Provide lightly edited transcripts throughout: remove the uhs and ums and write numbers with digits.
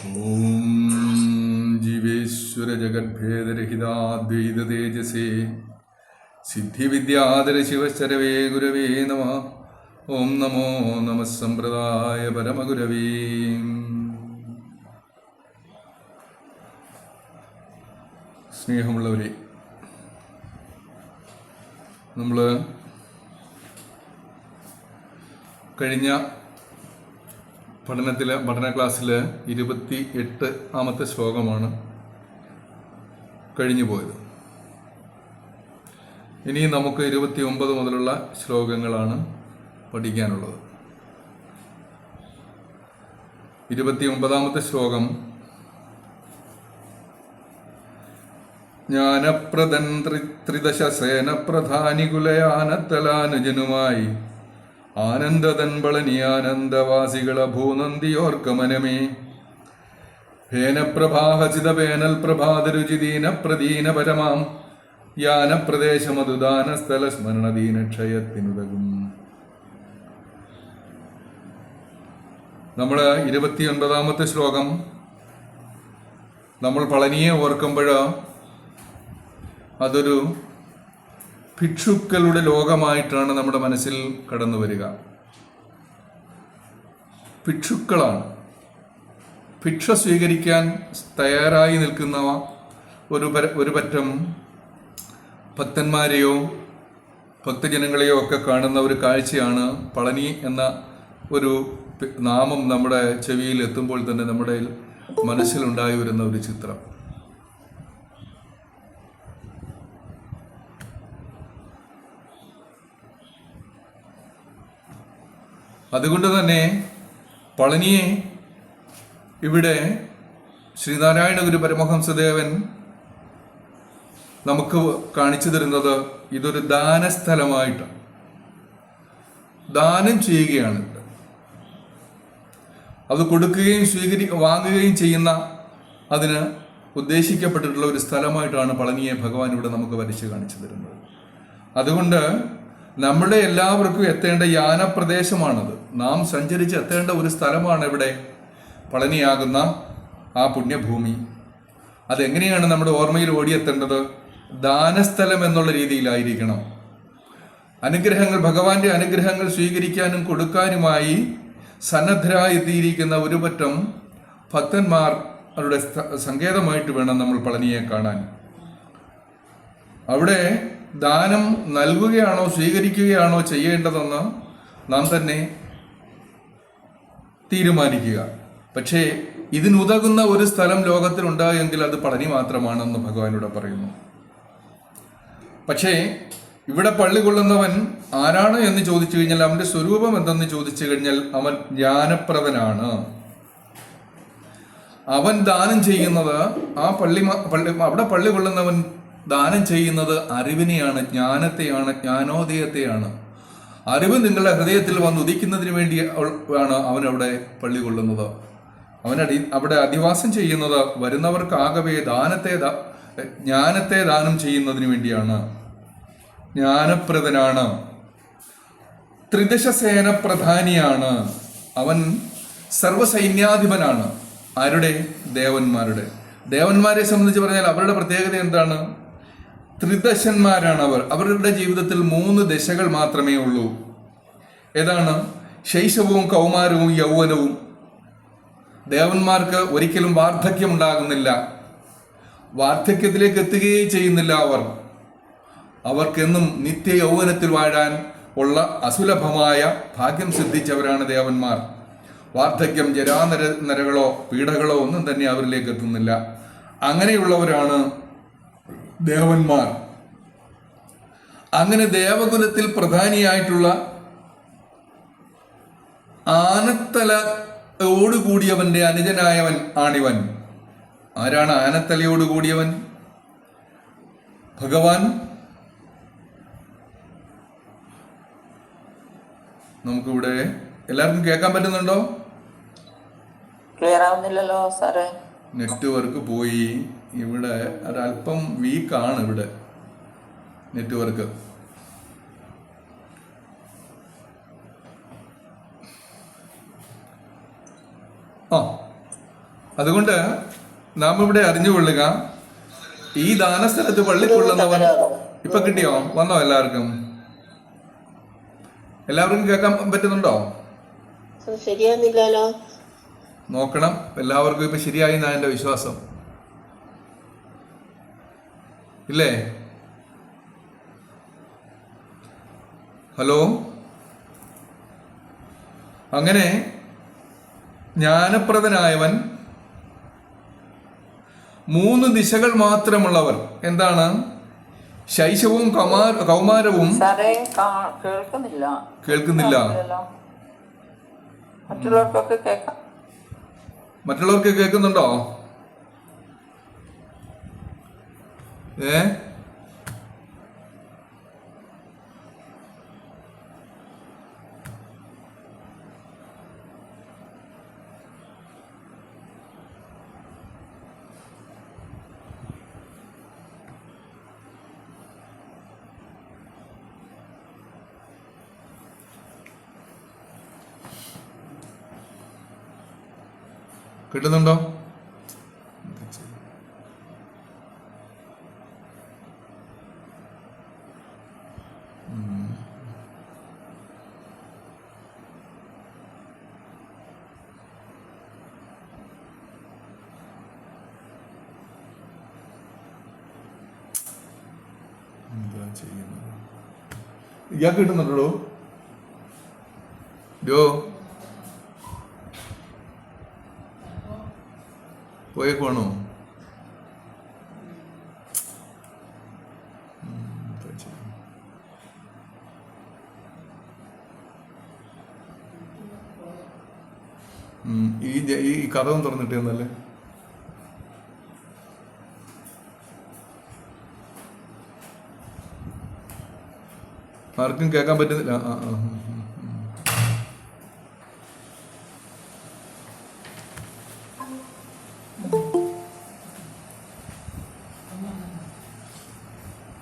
ഓം ജീവേശ്വര ജഗദ്ഭേദരഹിതാദ്വൈത തേജസേ സിദ്ധിവിദ്യാധര ശിവശരവേ ഗുരവേ നമഃ. ഓം നമോ നമഃ സമ്പ്രദായ പരമഗുരവേ. സ്നേഹമുള്ളവരെ, നമ്മൾ കഴിഞ്ഞ പഠന ക്ലാസ്സിൽ 28 ശ്ലോകമാണ് കഴിഞ്ഞു പോയത്. ഇനി നമുക്ക് 29 മുതലുള്ള ശ്ലോകങ്ങളാണ് പഠിക്കാനുള്ളത്. 29 ശ്ലോകം ജ്ഞാനപ്രദൻ ത്രിദശസേന പ്രധാനികുലയാനത്തലാനുജനുമായി ആനന്ദതൻപളനി ആനന്ദവാസികള ഭൂനന്ദിയോർക്കമനമേ ഭേനപ്രഭാഹചിത വേനൽ പ്രഭാതരുചിദീന പ്രദീന പരമാം യാനപ്രദേശമതുദാനസ്ഥല സ്മരണദീനക്ഷയത്തിനുതകും. നമ്മൾ 29 ശ്ലോകം നമ്മൾ പളനിയെ ഓർക്കുമ്പോൾ അതൊരു ഭിക്ഷുക്കളുടെ ലോകമായിട്ടാണ് നമ്മുടെ മനസ്സിൽ കടന്നു വരിക. ഭിക്ഷുക്കളാണ്, ഭിക്ഷ സ്വീകരിക്കാൻ തയ്യാറായി നിൽക്കുന്ന ഒരു പറ്റം ഭക്തന്മാരെയോ ഭക്തജനങ്ങളെയോ ഒക്കെ കാണുന്ന ഒരു കാഴ്ചയാണ് പളനി എന്ന ഒരു നാമം നമ്മുടെ ചെവിയിൽ എത്തുമ്പോൾ തന്നെ നമ്മുടെ മനസ്സിലുണ്ടായി വരുന്ന ഒരു ചിത്രം. അതുകൊണ്ട് തന്നെ പളനിയെ ഇവിടെ ശ്രീനാരായണ ഗുരു പരമഹംസദേവൻ നമുക്ക് കാണിച്ചു തരുന്നത് ഇതൊരു ദാനസ്ഥലമായിട്ടാണ്. ദാനം ചെയ്യുകയാണ്. അത് കൊടുക്കുകയും വാങ്ങുകയും ചെയ്യുന്ന അതിന് ഉദ്ദേശിക്കപ്പെട്ടിട്ടുള്ള ഒരു സ്ഥലമായിട്ടാണ് പളനിയെ ഭഗവാൻ ഇവിടെ നമുക്ക് വരച്ച് കാണിച്ചു തരുന്നത്. അതുകൊണ്ട് നമ്മുടെ എല്ലാവർക്കും എത്തേണ്ട യാനപ്രദേശമാണത്. നാം സഞ്ചരിച്ച് എത്തേണ്ട ഒരു സ്ഥലമാണ് ഇവിടെ പളനിയാകുന്ന ആ പുണ്യഭൂമി. അതെങ്ങനെയാണ് നമ്മുടെ ഓർമ്മയിൽ ഓടിയെത്തേണ്ടത്? ദാനസ്ഥലം എന്നുള്ള രീതിയിലായിരിക്കണം. അനുഗ്രഹങ്ങൾ, ഭഗവാന്റെ അനുഗ്രഹങ്ങൾ സ്വീകരിക്കാനും കൊടുക്കാനുമായി സന്നദ്ധരായെത്തിയിരിക്കുന്ന ഒരു പറ്റം ഭക്തന്മാരുടെ സങ്കേതമായിട്ട് വേണം നമ്മൾ പളനിയെ കാണാൻ. അവിടെ ദാനം നൽകുകയാണോ സ്വീകരിക്കുകയാണോ ചെയ്യേണ്ടതെന്ന് നാം തന്നെ തീരുമാനിക്കുക. പക്ഷേ ഇതിനുതകുന്ന ഒരു സ്ഥലം ലോകത്തിലുണ്ടായെങ്കിൽ അത് പളനി മാത്രമാണെന്ന് ഭഗവാനോട് പറയുന്നു. പക്ഷേ ഇവിടെ പള്ളി കൊള്ളുന്നവൻ ആരാണ് എന്ന് ചോദിച്ചു കഴിഞ്ഞാൽ, അവന്റെ സ്വരൂപം എന്തെന്ന് ചോദിച്ചു കഴിഞ്ഞാൽ അവൻ ജ്ഞാനപ്രദനാണ്. അവൻ ദാനം ചെയ്യുന്നത് അവിടെ പള്ളി കൊള്ളുന്നവൻ ദാനം ചെയ്യുന്നത് അറിവിനെയാണ്, ജ്ഞാനത്തെയാണ്, ജ്ഞാനോദയത്തെയാണ്. അറിവ് നിങ്ങളുടെ ഹൃദയത്തിൽ വന്ന് ഉദിക്കുന്നതിന് വേണ്ടിയാണ് അവനവിടെ പള്ളി കൊള്ളുന്നത്. അവിടെ അധിവാസം ചെയ്യുന്നത് വരുന്നവർക്കാകവേ ജ്ഞാനത്തെ ദാനം ചെയ്യുന്നതിന് വേണ്ടിയാണ്. ജ്ഞാനപ്രദനാണ്. ത്രിദശസേന പ്രധാനിയാണ്. അവൻ സർവസൈന്യാധിപനാണ്. ആരുടെ? ദേവന്മാരുടെ. ദേവന്മാരെ സംബന്ധിച്ച് പറഞ്ഞാൽ അവരുടെ പ്രത്യേകത എന്താണ്? ത്രിദശന്മാരാണ് അവർ. അവരുടെ ജീവിതത്തിൽ 3 ദശകൾ മാത്രമേ ഉള്ളൂ. ഏതാണ്? ശൈശവവും കൗമാരവും യൗവനവും. ദേവന്മാർക്ക് ഒരിക്കലും വാർദ്ധക്യം ഉണ്ടാകുന്നില്ല. വാർദ്ധക്യത്തിലേക്ക് എത്തുകയേ ചെയ്യുന്നില്ല. അവർക്കെന്നും നിത്യ യൗവനത്തിൽ വാഴാൻ ഉള്ള അസുലഭമായ ഭാഗ്യം സിദ്ധിച്ചവരാണ് ദേവന്മാർ. വാർദ്ധക്യം, ജരാനരകളോ പീഡകളോ ഒന്നും തന്നെ അവരിലേക്ക് എത്തുന്നില്ല. അങ്ങനെയുള്ളവരാണ് ദേവന്മാർ. അങ്ങനെ ദേവകുലത്തിൽ പ്രധാനിയായിട്ടുള്ള ആനത്തലയോടുകൂടിയവന്റെ അനുജനായവൻ ആണിവൻ. ആരാണ് ആനത്തലയോടുകൂടിയവൻ? ഭഗവാൻ. നമുക്കിവിടെ എല്ലാവർക്കും കേൾക്കാൻ പറ്റുന്നുണ്ടോ? ക്ലിയർ ആവുന്നില്ലല്ലോ സാറേ. നെറ്റ്വർക്ക് പോയി. ഇവിടെ ഒരല്പം വീക്കാണ് ഇവിടെ നെറ്റ്വർക്ക്. അതുകൊണ്ട് നാം ഇവിടെ അറിഞ്ഞുകൊള്ളുക, ഈ ദാനസ്ഥലത്ത് പള്ളിക്കൊള്ളുന്നവൻ ഇപ്പൊ കിട്ടിയോ? വന്നോ? എല്ലാവർക്കും കേൾക്കാൻ പറ്റുന്നുണ്ടോ? ശരിയാകുന്നില്ലല്ലോ. നോക്കണം, എല്ലാവർക്കും ഇപ്പൊ ശരിയായി എന്നാണ് എൻ്റെ വിശ്വാസം. ഇല്ലേ? ഹലോ. അങ്ങനെ ജ്ഞാനപ്രദനായവൻ 3 ദിശകൾ മാത്രമുള്ളവർ. എന്താണ്? ശൈശവവും കൗമാരവും. സാറേ കേൾക്കുന്നില്ല. കേൾക്കുന്നില്ല. മറ്റുള്ളവർക്കൊക്കെ കേൾക്കാം. മറ്റുള്ളവർക്ക് കേൾക്കുന്നുണ്ടോ? കിട്ടുന്നുണ്ടോ? ഇയാൾക്ക് കിട്ടുന്നുണ്ടോ? പോയേക്കുവാണോ? ഈ കഥ ഒന്ന് തുറന്നിട്ടേന്നല്ലേ? ആർക്കും കേൾക്കാൻ പറ്റുന്നില്ല.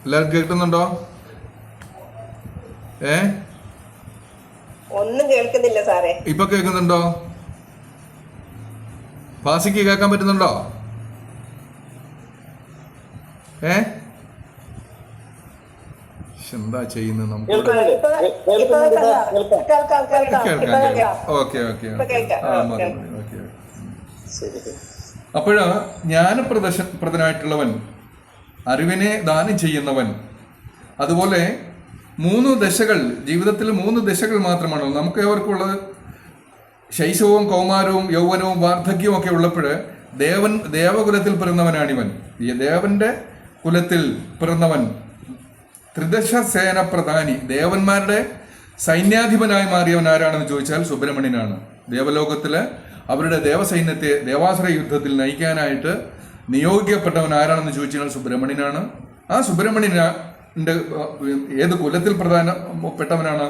എല്ലാവർക്കും കേൾക്കുന്നുണ്ടോ? ഒന്നും കേൾക്കുന്നില്ല സാറേ. ഇപ്പൊ കേൾക്കുന്നുണ്ടോ? ഫാസിക്ക് കേൾക്കാൻ പറ്റുന്നുണ്ടോ? എന്താ ചെയ്യുന്നത്? നമുക്ക് അപ്പോഴാ ജ്ഞാനപ്രദനായിട്ടുള്ളവൻ, അറിവിനെ ദാനം ചെയ്യുന്നവൻ. അതുപോലെ 3 ദശകൾ, ജീവിതത്തിൽ 3 ദശകൾ മാത്രമാണോ നമുക്ക് ഏവർക്കുള്ളത്? ശൈശവവും കൗമാരവും യൗവനവും വാർദ്ധക്യവും ഒക്കെ ഉള്ളപ്പോൾ ദേവകുലത്തിൽ പിറന്നവനാണിവൻ. ഈ ദേവന്റെ കുലത്തിൽ പിറന്നവൻ, ത്രിദശ സേന പ്രധാനി, ദേവന്മാരുടെ സൈന്യാധിപനായി മാറിയവൻ ആരാണെന്ന് ചോദിച്ചാൽ സുബ്രഹ്മണ്യനാണ്. ദേവലോകത്തില് അവരുടെ ദേവസൈന്യത്തെ ദേവാസുര യുദ്ധത്തിൽ നയിക്കാനായിട്ട് നിയോഗിക്കപ്പെട്ടവൻ ആരാണെന്ന് ചോദിച്ചാൽ സുബ്രഹ്മണ്യനാണ്. ആ സുബ്രഹ്മണ്യന്റെ ഏത് കുലത്തിൽ പ്രധാനപ്പെട്ടവനാണ്?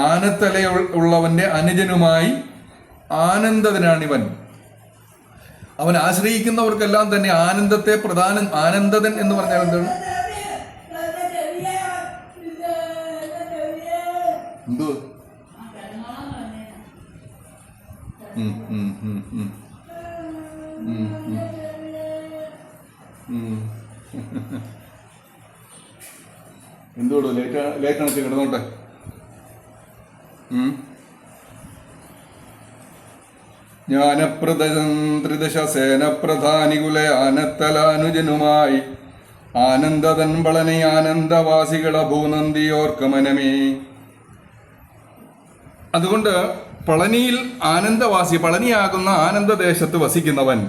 ആനത്തലയുള്ളവന്റെ അനുജനുമായി ആനന്ദനാണിവൻ. അവൻ ആശ്രയിക്കുന്നവർക്കെല്ലാം തന്നെ ആനന്ദത്തെ ആനന്ദൻ എന്ന് പറഞ്ഞാൽ എന്താണ്? എന്തോ എന്തോടോ ലേഖനത്തിൽ കിടന്നോട്ടെ. ജ്ഞാനപ്രദശസേന പ്രധാനികുല ആനത്തലാനുജനുമായി ആനന്ദതൻ വളനെ ആനന്ദവാസികള ഭൂനന്ദിയോർക്കമനമേ. അതുകൊണ്ട് പളനിയിൽ പളനിയാകുന്ന ആനന്ദദേശത്ത് വസിക്കുന്നവൻ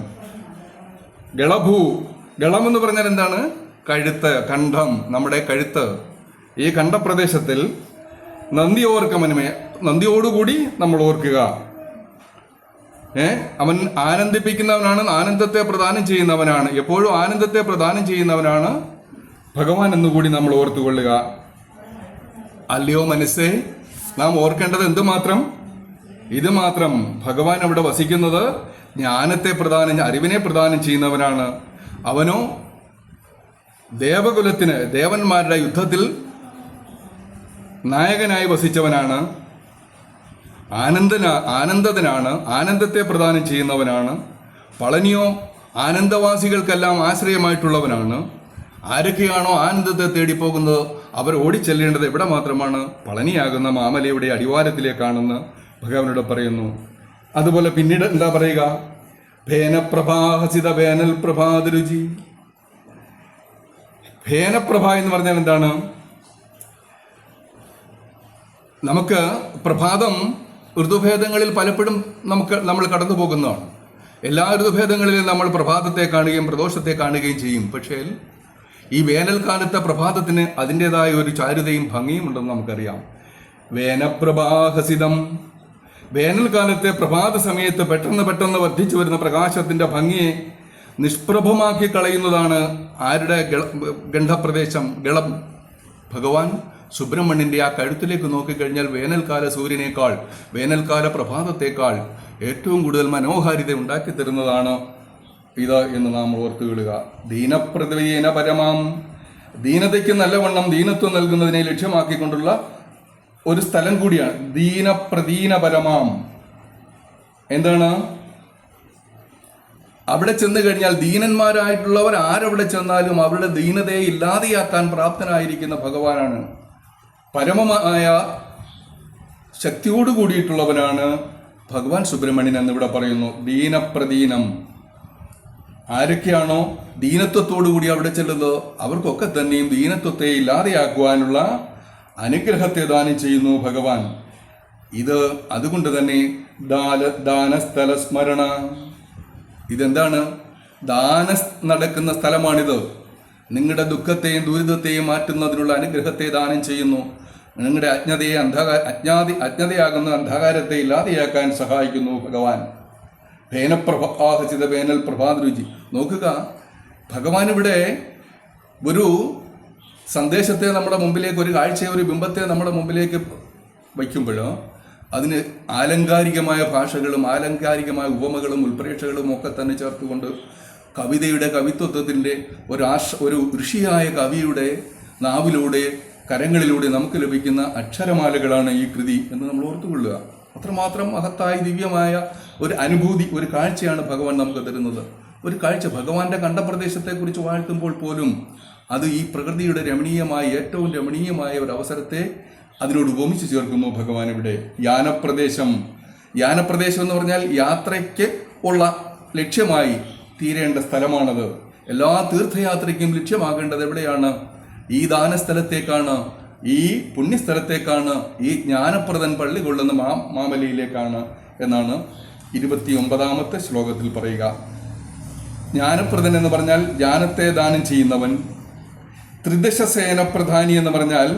ഗളം എന്ന് പറഞ്ഞാൽ എന്താണ്? കഴുത്ത്, കണ്ഠം, നമ്മുടെ കഴുത്ത്. ഈ കണ്ഠപ്രദേശത്തിൽ നന്ദിയോർക്കമനമേ, നന്ദിയോടുകൂടി നമ്മൾ ഓർക്കുക. അവൻ ആനന്ദിപ്പിക്കുന്നവനാണ്, ആനന്ദത്തെ പ്രദാനം ചെയ്യുന്നവനാണ്. എപ്പോഴും ആനന്ദത്തെ പ്രദാനം ചെയ്യുന്നവനാണ് ഭഗവാൻ എന്നുകൂടി നമ്മൾ ഓർത്തുകൊള്ളുക. അല്ലയോ മനസ്സേ, നാം ഓർക്കേണ്ടത് എന്തുമാത്രം? ഇത് മാത്രം. ഭഗവാൻ അവിടെ വസിക്കുന്നത് അറിവിനെ പ്രദാനം ചെയ്യുന്നവനാണ്. അവനോ ദേവകുലത്തിന്, ദേവന്മാരുടെ യുദ്ധത്തിൽ നായകനായി വസിച്ചവനാണ്. ആനന്ദനാണ്, ആനന്ദത്തെ പ്രദാനം ചെയ്യുന്നവനാണ്. പളനിയോ ആനന്ദവാസികൾക്കെല്ലാം ആശ്രയമായിട്ടുള്ളവനാണ്. ആരൊക്കെയാണോ ആനന്ദത്തെ തേടിപ്പോകുന്നത് അവർ ഓടിച്ചെല്ലേണ്ടത് എവിടെ മാത്രമാണ്? പളനിയാകുന്ന മാമലയുടെ അടിവാരത്തിലേക്കാണെന്ന് ഭഗവാനോട് പറയുന്നു. അതുപോലെ പിന്നീട് എന്താ പറയുക? ഭേനപ്രഭാഹസിത വേനൽ പ്രഭാതരുചി. ഭേനപ്രഭ എന്ന് പറഞ്ഞാൽ എന്താണ്? നമുക്ക് പ്രഭാതം ഋതുഭേദങ്ങളിൽ പലപ്പോഴും നമ്മൾ കടന്നു പോകുന്നതാണ്. എല്ലാ ഋതുഭേദങ്ങളിലും നമ്മൾ പ്രഭാതത്തെ കാണുകയും പ്രദോഷത്തെ കാണുകയും ചെയ്യും. പക്ഷേ ഈ വേനൽക്കാലത്തെ പ്രഭാതത്തിന് അതിൻ്റെതായ ഒരു ചാരുതയും ഭംഗിയും ഉണ്ടെന്ന് നമുക്കറിയാം. വേനപ്രഭാഹസിതം. വേനൽക്കാലത്തെ പ്രഭാത സമയത്ത് പെട്ടെന്ന് വർദ്ധിച്ചു വരുന്ന പ്രകാശത്തിന്റെ ഭംഗിയെ നിഷ്പ്രഭമാക്കി കളയുന്നതാണ് ആരുടെ ഗണ്ഡപ്രദേശം, ഗളം. ഭഗവാൻ സുബ്രഹ്മണ്യന്റെ ആ കഴുത്തിലേക്ക് നോക്കിക്കഴിഞ്ഞാൽ വേനൽക്കാല സൂര്യനേക്കാൾ, വേനൽക്കാല പ്രഭാതത്തേക്കാൾ ഏറ്റവും കൂടുതൽ മനോഹാരിത ഉണ്ടാക്കി തരുന്നതാണ് ഇത് എന്ന് നാം ഓർത്തുകൊള്ളുക. ദീനപ്രതിവേന പരമാം. ദീനതയ്ക്ക് നല്ലവണ്ണം ദീനത്വം നൽകുന്നതിനെ ലക്ഷ്യമാക്കിക്കൊണ്ടുള്ള ഒരു സ്ഥലം കൂടിയാണ് ദീനപ്രദീന പരമാം. എന്താണ്? അവിടെ ചെന്ന് കഴിഞ്ഞാൽ ദീനന്മാരായിട്ടുള്ളവർ ആരവിടെ ചെന്നാലും അവരുടെ ദീനതയെ ഇല്ലാതെയാക്കാൻ പ്രാപ്തനായിരിക്കുന്ന ഭഗവാനാണ്. പരമമായ ശക്തിയോട് കൂടിയിട്ടുള്ളവനാണ് ഭഗവാൻ സുബ്രഹ്മണ്യൻ എന്നിവിടെ പറയുന്നു. ദീനപ്രദീനം. ആരൊക്കെയാണോ ദീനത്വത്തോടുകൂടി അവിടെ ചെല്ലുന്നത് അവർക്കൊക്കെ തന്നെയും ദീനത്വത്തെ ഇല്ലാതെയാക്കുവാനുള്ള അനുഗ്രഹത്തെ ദാനം ചെയ്യുന്നു ഭഗവാൻ. ഇത് അതുകൊണ്ട് തന്നെ ദാനസ്ഥല സ്മരണ. ഇതെന്താണ്? നടക്കുന്ന സ്ഥലമാണിത്. നിങ്ങളുടെ ദുഃഖത്തെയും ദുരിതത്തെയും മാറ്റുന്നതിനുള്ള അനുഗ്രഹത്തെ ദാനം ചെയ്യുന്നു. നിങ്ങളുടെ അജ്ഞതയാകുന്ന അന്ധകാരത്തെ ഇല്ലാതെയാക്കാൻ സഹായിക്കുന്നു ഭഗവാൻ. ഭേനപ്രഭാഹസിത വേനൽ പ്രഭാതരുചി. നോക്കുക, ഭഗവാൻ ഇവിടെ ഒരു സന്ദേശത്തെ നമ്മുടെ മുമ്പിലേക്ക്, ഒരു കാഴ്ചയെ, ഒരു ബിംബത്തെ നമ്മുടെ മുമ്പിലേക്ക് വയ്ക്കുമ്പോൾ അതിന് ആലങ്കാരികമായ ഭാഷകളും ആലങ്കാരികമായ ഉപമകളും ഉൾപ്രേക്ഷകളും ഒക്കെ തന്നെ ചേർത്തുകൊണ്ട് കവിതയുടെ കവിത്വത്വത്തിൻ്റെ ഒരു ഋഷിയായ കവിയുടെ നാവിലൂടെ, കരങ്ങളിലൂടെ നമുക്ക് ലഭിക്കുന്ന അക്ഷരമാലകളാണ് ഈ കൃതി എന്ന് നമ്മൾ ഓർത്തുകൊള്ളുക. അത്രമാത്രം മഹത്തായ ദിവ്യമായ ഒരു അനുഭൂതി, ഒരു കാഴ്ചയാണ് ഭഗവാൻ നമുക്ക് തരുന്നത്. ഒരു കാഴ്ച ഭഗവാന്റെ കണ്ഠപ്രദേശത്തെക്കുറിച്ച് വാഴ്ത്തുമ്പോൾ പോലും അത് ഈ പ്രകൃതിയുടെ രമണീയമായ, ഏറ്റവും രമണീയമായ ഒരു അവസരത്തെ അതിനോട് ഉപമിച്ച് ചേർക്കുന്നു ഭഗവാൻ ഇവിടെ. യാനപ്രദേശം എന്ന് പറഞ്ഞാൽ യാത്രയ്ക്ക് ഉള്ള ലക്ഷ്യമായി തീരേണ്ട സ്ഥലമാണത്. എല്ലാ തീർത്ഥയാത്രയ്ക്കും ലക്ഷ്യമാകേണ്ടത് എവിടെയാണ്? ഈ ദാനസ്ഥലത്തേക്കാണ്, ഈ പുണ്യസ്ഥലത്തേക്കാണ്, ഈ ജ്ഞാനപ്രദൻ പള്ളി കൊള്ളുന്ന മാമലയിലേക്കാണ് എന്നാണ് 29ാമത്തെ ശ്ലോകത്തിൽ പറയുക. ജ്ഞാനപ്രദൻ എന്ന് പറഞ്ഞാൽ ജ്ഞാനത്തെ ദാനം ചെയ്യുന്നവൻ. ത്രിദശസേന പ്രധാനി എന്ന് പറഞ്ഞാൽ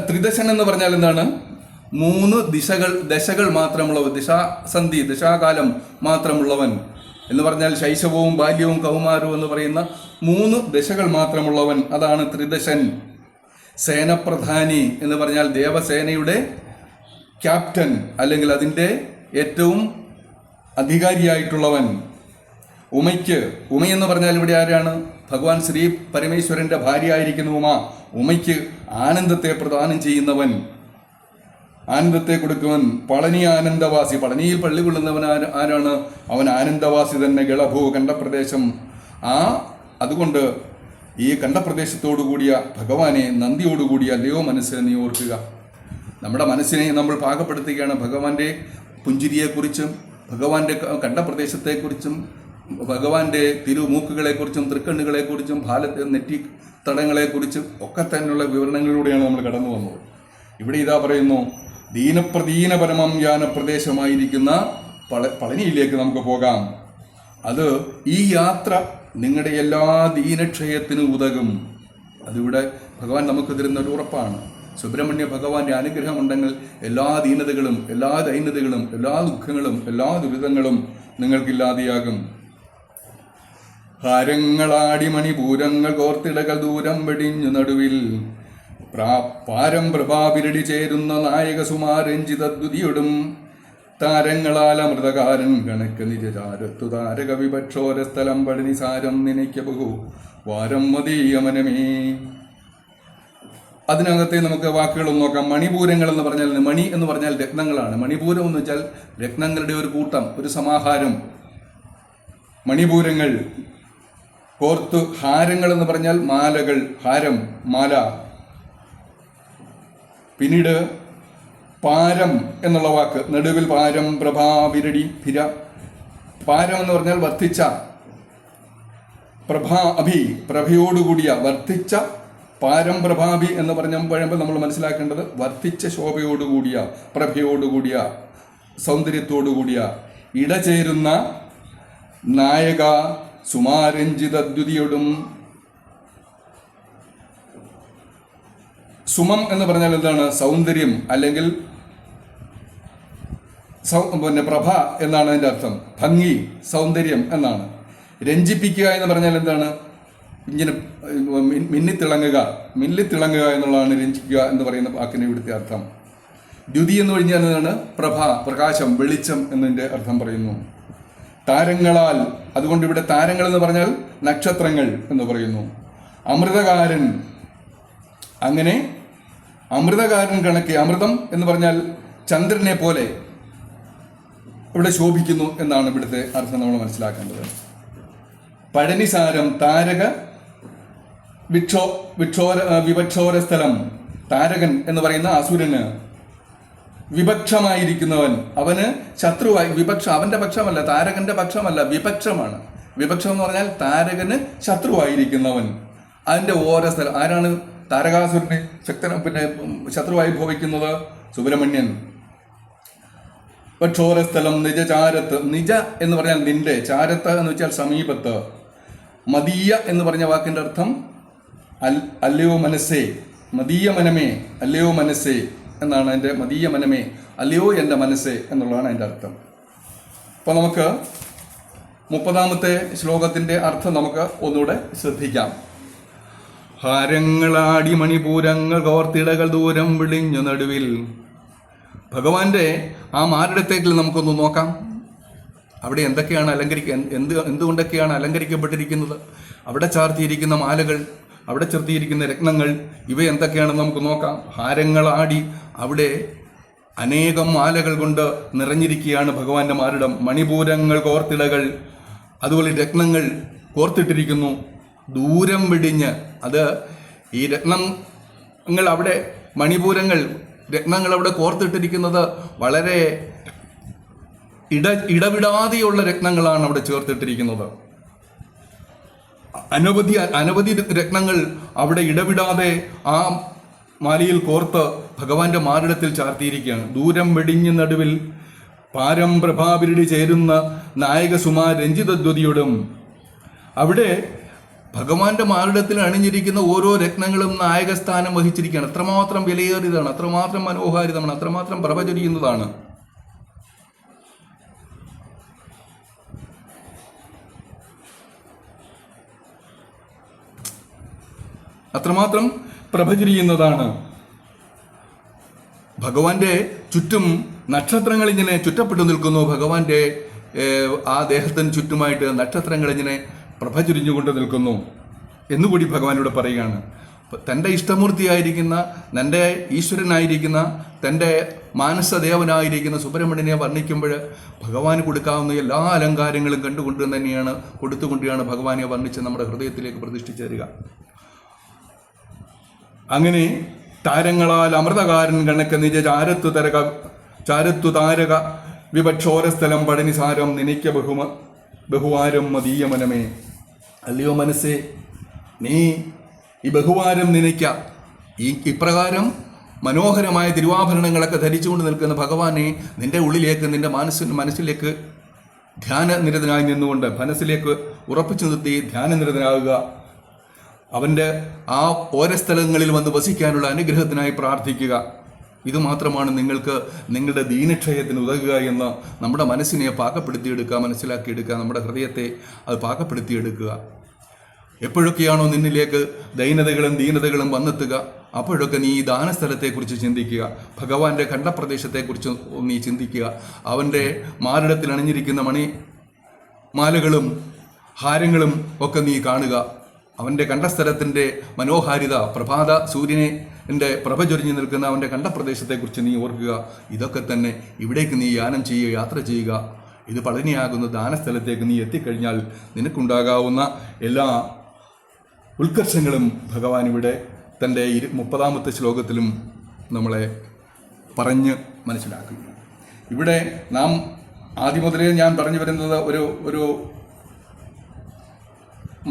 ത്രിദശൻ എന്ന് പറഞ്ഞാൽ എന്താണ്? 3 ദശകൾ മാത്രമുള്ളവൻ, ദശാകാലം മാത്രമുള്ളവൻ എന്ന് പറഞ്ഞാൽ ശൈശവവും ബാല്യവും കൗമാരവും എന്ന് പറയുന്ന 3 ദശകൾ മാത്രമുള്ളവൻ, അതാണ് ത്രിദശൻ. സേനപ്രധാനി എന്ന് പറഞ്ഞാൽ ദേവസേനയുടെ ക്യാപ്റ്റൻ അല്ലെങ്കിൽ അതിൻ്റെ ഏറ്റവും അധികാരിയായിട്ടുള്ളവൻ. ഉമയെന്ന് പറഞ്ഞാൽ ഇവിടെ ആരാണ്? ഭഗവാൻ ശ്രീ പരമേശ്വരന്റെ ഭാര്യയായിരിക്കുന്ന ഉമയ്ക്ക് ആനന്ദത്തെ പ്രദാനം ചെയ്യുന്നവൻ, ആനന്ദത്തെ കൊടുക്കുവൻ. പളനി ആനന്ദവാസി. പളനിയിൽ പള്ളി കൊള്ളുന്നവൻ ആരാണ്? അവൻ ആനന്ദവാസി തന്നെ. ഗളഭൂ കണ്ഠപ്രദേശം. അതുകൊണ്ട് ഈ കണ്ഠപ്രദേശത്തോടുകൂടിയ ഭഗവാനെ നന്ദിയോടുകൂടിയ അല്ലയോ മനസ്സിനെ നീ ഓർക്കുക. നമ്മുടെ മനസ്സിനെ നമ്മൾ പാകപ്പെടുത്തുകയാണ് ഭഗവാന്റെ പുഞ്ചിരിയെക്കുറിച്ചും ഭഗവാന്റെ കണ്ഠപ്രദേശത്തെക്കുറിച്ചും ഭഗവാന്റെ തിരുമൂക്കുകളെക്കുറിച്ചും തൃക്കണ്ണുകളെക്കുറിച്ചും നെറ്റി തടങ്ങളെക്കുറിച്ചും ഒക്കെ തന്നെയുള്ള വിവരണങ്ങളിലൂടെയാണ് നമ്മൾ കടന്നു വന്നത്. ഇവിടെ ഇതാ പറയുന്നു, ദീനപ്രദീന പരമം യാനപ്രദേശമായിരിക്കുന്ന പളനിയിലേക്ക് നമുക്ക് പോകാം. അത് ഈ യാത്ര നിങ്ങളുടെ എല്ലാ ദീനക്ഷയത്തിനും ഉതകും. അതിവിടെ ഭഗവാൻ നമുക്ക് തരുന്ന ഒരു ഉറപ്പാണ്. സുബ്രഹ്മണ്യ ഭഗവാന്റെ അനുഗ്രഹം ഉണ്ടെങ്കിൽ എല്ലാ ദീനതകളും, എല്ലാ ദൈന്യതകളും, എല്ലാ ദുഃഖങ്ങളും, എല്ലാ ദുരിതങ്ങളും നിങ്ങൾക്കില്ലാതെയാകും. ഹാരങ്ങളാടി മണിപൂരങ്ങൾ കോർത്തിടകൾ ദൂരം വെടിഞ്ഞു നടുവിൽ പാരം പ്രഭാവിരടി ചേരുന്ന നായക സുമാരഞ്ജിതദ്വിതിയൊടും താരങ്ങളാൽ അമൃതകാരൻ കണക്ക് നിജചാരത്തു താരക വിപക്ഷോരസ്ഥലം പഴനിസാരം നിനയ്ക്ക ബഹു വാരം മതീയമനമേ. അതിനകത്തെ നമുക്ക് വാക്കുകളൊന്ന് നോക്കാം. മണിപൂരങ്ങൾ എന്ന് പറഞ്ഞാൽ, മണി എന്ന് പറഞ്ഞാൽ രത്നങ്ങളാണ്. മണിപൂരം എന്ന് വെച്ചാൽ രത്നങ്ങളുടെ ഒരു കൂട്ടം, ഒരു സമാഹാരം. മണിപൂരങ്ങൾ. കോർത്തു. ഹാരങ്ങൾ എന്ന് പറഞ്ഞാൽ മാലകൾ, ഹാരം, മാല. പിന്നീട് പാരം എന്നുള്ള വാക്ക്, നടുവിൽ പാരം, പ്രഭാ, വിരടി, ഭിര. പാരം എന്ന് പറഞ്ഞാൽ വർദ്ധിച്ച, പ്രഭാ അഭി, പ്രഭയോടുകൂടിയ, വർദ്ധിച്ച. പാരം പ്രഭാഭി എന്ന് പറയുമ്പോൾ നമ്മൾ മനസ്സിലാക്കേണ്ടത് വർദ്ധിച്ച ശോഭയോടുകൂടിയ, പ്രഭയോടുകൂടിയ, സൗന്ദര്യത്തോടുകൂടിയ, ഇടചേരുന്ന നായക സുമാരഞ്ജിത ദ്യുതിയോടും. സുമം എന്ന് പറഞ്ഞാൽ എന്താണ്? സൗന്ദര്യം, അല്ലെങ്കിൽ പ്രഭ എന്നാണ് അതിൻ്റെ അർത്ഥം. ഭംഗി, സൗന്ദര്യം എന്നാണ്. രഞ്ജിപ്പിക്കുക എന്ന് പറഞ്ഞാൽ എന്താണ്? ഇങ്ങനെ മിന്നിത്തിളങ്ങുക എന്നുള്ളതാണ് രഞ്ജിക്കുക എന്ന് പറയുന്ന വാക്കിന് ഇവിടുത്തെ അർത്ഥം. ദ്യുതി എന്ന് പറഞ്ഞാൽ എന്താണ്? പ്രഭ, പ്രകാശം, വെളിച്ചം എന്നതിൻ്റെ അർത്ഥം പറയുന്നു. താരങ്ങളാൽ, അതുകൊണ്ട് ഇവിടെ താരങ്ങൾ എന്ന് പറഞ്ഞാൽ നക്ഷത്രങ്ങൾ എന്ന് പറയുന്നു. അമൃതകാരൻ, അങ്ങനെ അമൃതകാരൻ കണക്കെ, അമൃതം എന്ന് പറഞ്ഞാൽ ചന്ദ്രനെ പോലെ ഇവിടെ ശോഭിക്കുന്നു എന്നാണ് ഇവിടുത്തെ അർത്ഥം നമ്മൾ മനസ്സിലാക്കേണ്ടത്. പഴനിസാരം, താരക വിവക്ഷോര സ്ഥലം. താരകൻ എന്ന് പറയുന്ന അസുരന് വിപക്ഷമായിരിക്കുന്നവൻ, അവന് ശത്രുവായി, അവന്റെ പക്ഷമല്ല, താരകന്റെ പക്ഷമല്ല, വിപക്ഷമാണ്. വിപക്ഷം എന്ന് പറഞ്ഞാൽ താരകന് ശത്രുവായിരിക്കുന്നവൻ. അതിന്റെ ഓരോ സ്ഥലം. ആരാണ് താരകാസുരനെ ശത്രുവായി ഭവിക്കുന്നത്? സുബ്രഹ്മണ്യൻ. വിവക്ഷോരസ്ഥലം നിജചാരത്ത്. നിജ എന്ന് പറഞ്ഞാൽ നിന്റെ, ചാരത്ത് എന്ന് വെച്ചാൽ സമീപത്ത്. മദീയ എന്ന് പറഞ്ഞ വാക്കിന്റെ അർത്ഥം അല്ലയോ മനസ്സേ, മദീയ മനമേ, അല്ലയോ മനസ്സേ എന്നാണ് അതിൻ്റെ. മദീയ മനമേ, അല്ലയോ എൻ്റെ മനസ്സേ എന്നുള്ളതാണ് അതിൻ്റെ അർത്ഥം. അപ്പോൾ നമുക്ക് 30-ാമത്തെ ശ്ലോകത്തിൻ്റെ അർത്ഥം നമുക്ക് ഒന്നുകൂടെ ശ്രദ്ധിക്കാം. ഹാരങ്ങളാടി മണിപൂരങ്ങൾ കോർത്തിടകൾ ദൂരം വിളിഞ്ഞു നടുവിൽ. ഭഗവാന്റെ ആ മാറിടത്തേക്ക് നമുക്കൊന്ന് നോക്കാം. അവിടെ എന്തൊക്കെയാണ് എന്തുകൊണ്ടൊക്കെയാണ് അലങ്കരിക്കപ്പെട്ടിരിക്കുന്നത്? അവിടെ ചാർത്തിയിരിക്കുന്ന മാലകൾ, അവിടെ ചാർത്തിയിരിക്കുന്ന രത്നങ്ങൾ, ഇവ എന്തൊക്കെയാണെന്ന് നമുക്ക് നോക്കാം. ഹാരങ്ങളാടി, അവിടെ അനേകം മാലകൾ കൊണ്ട് നിറഞ്ഞിരിക്കുകയാണ് ഭഗവാന്റെ മാറിടം. മണിപൂരങ്ങൾ കോർത്തിടകൾ, അതുപോലെ രത്നങ്ങൾ കോർത്തിട്ടിരിക്കുന്നു. ദൂരം വിടിഞ്ഞ്, അത് ഈ രത്നങ്ങൾ അവിടെ, മണിപൂരങ്ങൾ, രത്നങ്ങൾ അവിടെ കോർത്തിട്ടിരിക്കുന്നത് വളരെ ഇടവിടാതെയുള്ള രത്നങ്ങളാണ് അവിടെ ചേർത്തിട്ടിരിക്കുന്നത്. അനവധി രത്നങ്ങൾ അവിടെ ഇടവിടാതെ ആ മാലയിൽ കോർത്ത് ഭഗവാന്റെ മാറിടത്തിൽ ചാർത്തിയിരിക്കുകയാണ്. ദൂരം വെടിഞ്ഞ് നടുവിൽ പാരം പ്രഭാവിരടി ചേരുന്ന നായക സുമാ രഞ്ജിതദ്വതിയോടും. അവിടെ ഭഗവാന്റെ മാറിടത്തിൽ അണിഞ്ഞിരിക്കുന്ന ഓരോ രത്നങ്ങളും നായകസ്ഥാനം വഹിച്ചിരിക്കുകയാണ്. അത്രമാത്രം വിലയേറിയതാണ്, അത്രമാത്രം മനോഹാരിതമാണ്, അത്രമാത്രം പ്രഭ ചൊരിയുന്നതാണ്. അത്രമാത്രം പ്രഭചരിയുന്നതാണ്. ഭഗവാന്റെ ചുറ്റും നക്ഷത്രങ്ങൾ ഇങ്ങനെ ചുറ്റപ്പെട്ടു നിൽക്കുന്നു. ഭഗവാന്റെ ആ ദേഹത്തിന് ചുറ്റുമായിട്ട് നക്ഷത്രങ്ങൾ ഇങ്ങനെ പ്രഭചരിഞ്ഞുകൊണ്ട് നിൽക്കുന്നു എന്നുകൂടി ഭഗവാനോട് പറയുകയാണ്. തൻ്റെ ഇഷ്ടമൂർത്തിയായിരിക്കുന്ന, തൻ്റെ ഈശ്വരനായിരിക്കുന്ന, തൻ്റെ മാനസദേവനായിരിക്കുന്ന സുബ്രഹ്മണ്യനെ വർണ്ണിക്കുമ്പോൾ ഭഗവാന് കൊടുക്കാവുന്ന എല്ലാ അലങ്കാരങ്ങളും കണ്ടുകൊണ്ട് തന്നെയാണ്, കൊടുത്തുകൊണ്ടാണ് ഭഗവാനെ വർണ്ണിച്ച് നമ്മുടെ ഹൃദയത്തിലേക്ക് പ്രതിഷ്ഠിച്ചു തരിക. അങ്ങനെ താരങ്ങളാൽ അമൃതകാരൻ കണക്ക് നിജ ചാരത്തു താരക വിവക്ഷോരസ്ഥലം പഴനിസാരം നിനയ്ക്ക ബഹുവാരം മദീയ മനമേ. അല്ലയോ മനസ്സേ, നീ ഈ ബഹുവാരം നിനയ്ക്ക, ഇപ്രകാരം മനോഹരമായ തിരുവാഭരണങ്ങളൊക്കെ ധരിച്ചുകൊണ്ട് നിൽക്കുന്ന ഭഗവാനെ നിന്റെ ഉള്ളിലേക്ക്, നിന്റെ മനസ്സിലേക്ക് ധ്യാനനിരതനായി നിന്നുകൊണ്ട് മനസ്സിലേക്ക് ഉറപ്പിച്ചു നിർത്തി ധ്യാനനിരതനാകുക. അവൻ്റെ ആ ഓരോ സ്ഥലങ്ങളിൽ വന്ന് വസിക്കാനുള്ള അനുഗ്രഹത്തിനായി പ്രാർത്ഥിക്കുക. ഇതുമാത്രമാണ് നിങ്ങൾക്ക് നിങ്ങളുടെ ദീനക്ഷയത്തിന് ഉതകുക എന്ന് നമ്മുടെ മനസ്സിനെ പാകപ്പെടുത്തിയെടുക്കുക, മനസ്സിലാക്കിയെടുക്കുക, നമ്മുടെ ഹൃദയത്തെ അത് പാകപ്പെടുത്തിയെടുക്കുക. എപ്പോഴൊക്കെയാണോ നിന്നിലേക്ക് ദീനതകളും വന്നെത്തുക, അപ്പോഴൊക്കെ നീ ഈ ദാനസ്ഥലത്തെക്കുറിച്ച് ചിന്തിക്കുക, ഭഗവാന്റെ ഖണ്ഡപ്രദേശത്തെക്കുറിച്ച് നീ ചിന്തിക്കുക. അവൻ്റെ മാറിടത്തിൽ അണിഞ്ഞിരിക്കുന്ന മാലകളും ഹാരങ്ങളും ഒക്കെ നീ കാണുക. അവൻ്റെ കണ്ടസ്ഥലത്തിൻ്റെ മനോഹാരിത, പ്രഭാത സൂര്യനെ പ്രഭ ചൊരിഞ്ഞു നിൽക്കുന്ന അവൻ്റെ കണ്ടപ്രദേശത്തെക്കുറിച്ച് നീ ഓർക്കുക. ഇതൊക്കെ തന്നെ ഇവിടേക്ക് നീ യാനം ചെയ്യുക, യാത്ര ചെയ്യുക. ഇത് പളനിയാകുന്ന ദാനസ്ഥലത്തേക്ക് നീ എത്തിക്കഴിഞ്ഞാൽ നിനക്കുണ്ടാകാവുന്ന എല്ലാ ഉത്കർഷങ്ങളും ഭഗവാൻ ഇവിടെ തൻ്റെ 30-ാമത്തെ ശ്ലോകത്തിലും നമ്മളെ പറഞ്ഞ് മനസ്സിലാക്കുന്നു. ഇവിടെ നാം ആദ്യം മുതലേ ഞാൻ പറഞ്ഞു വരുന്നത് ഒരു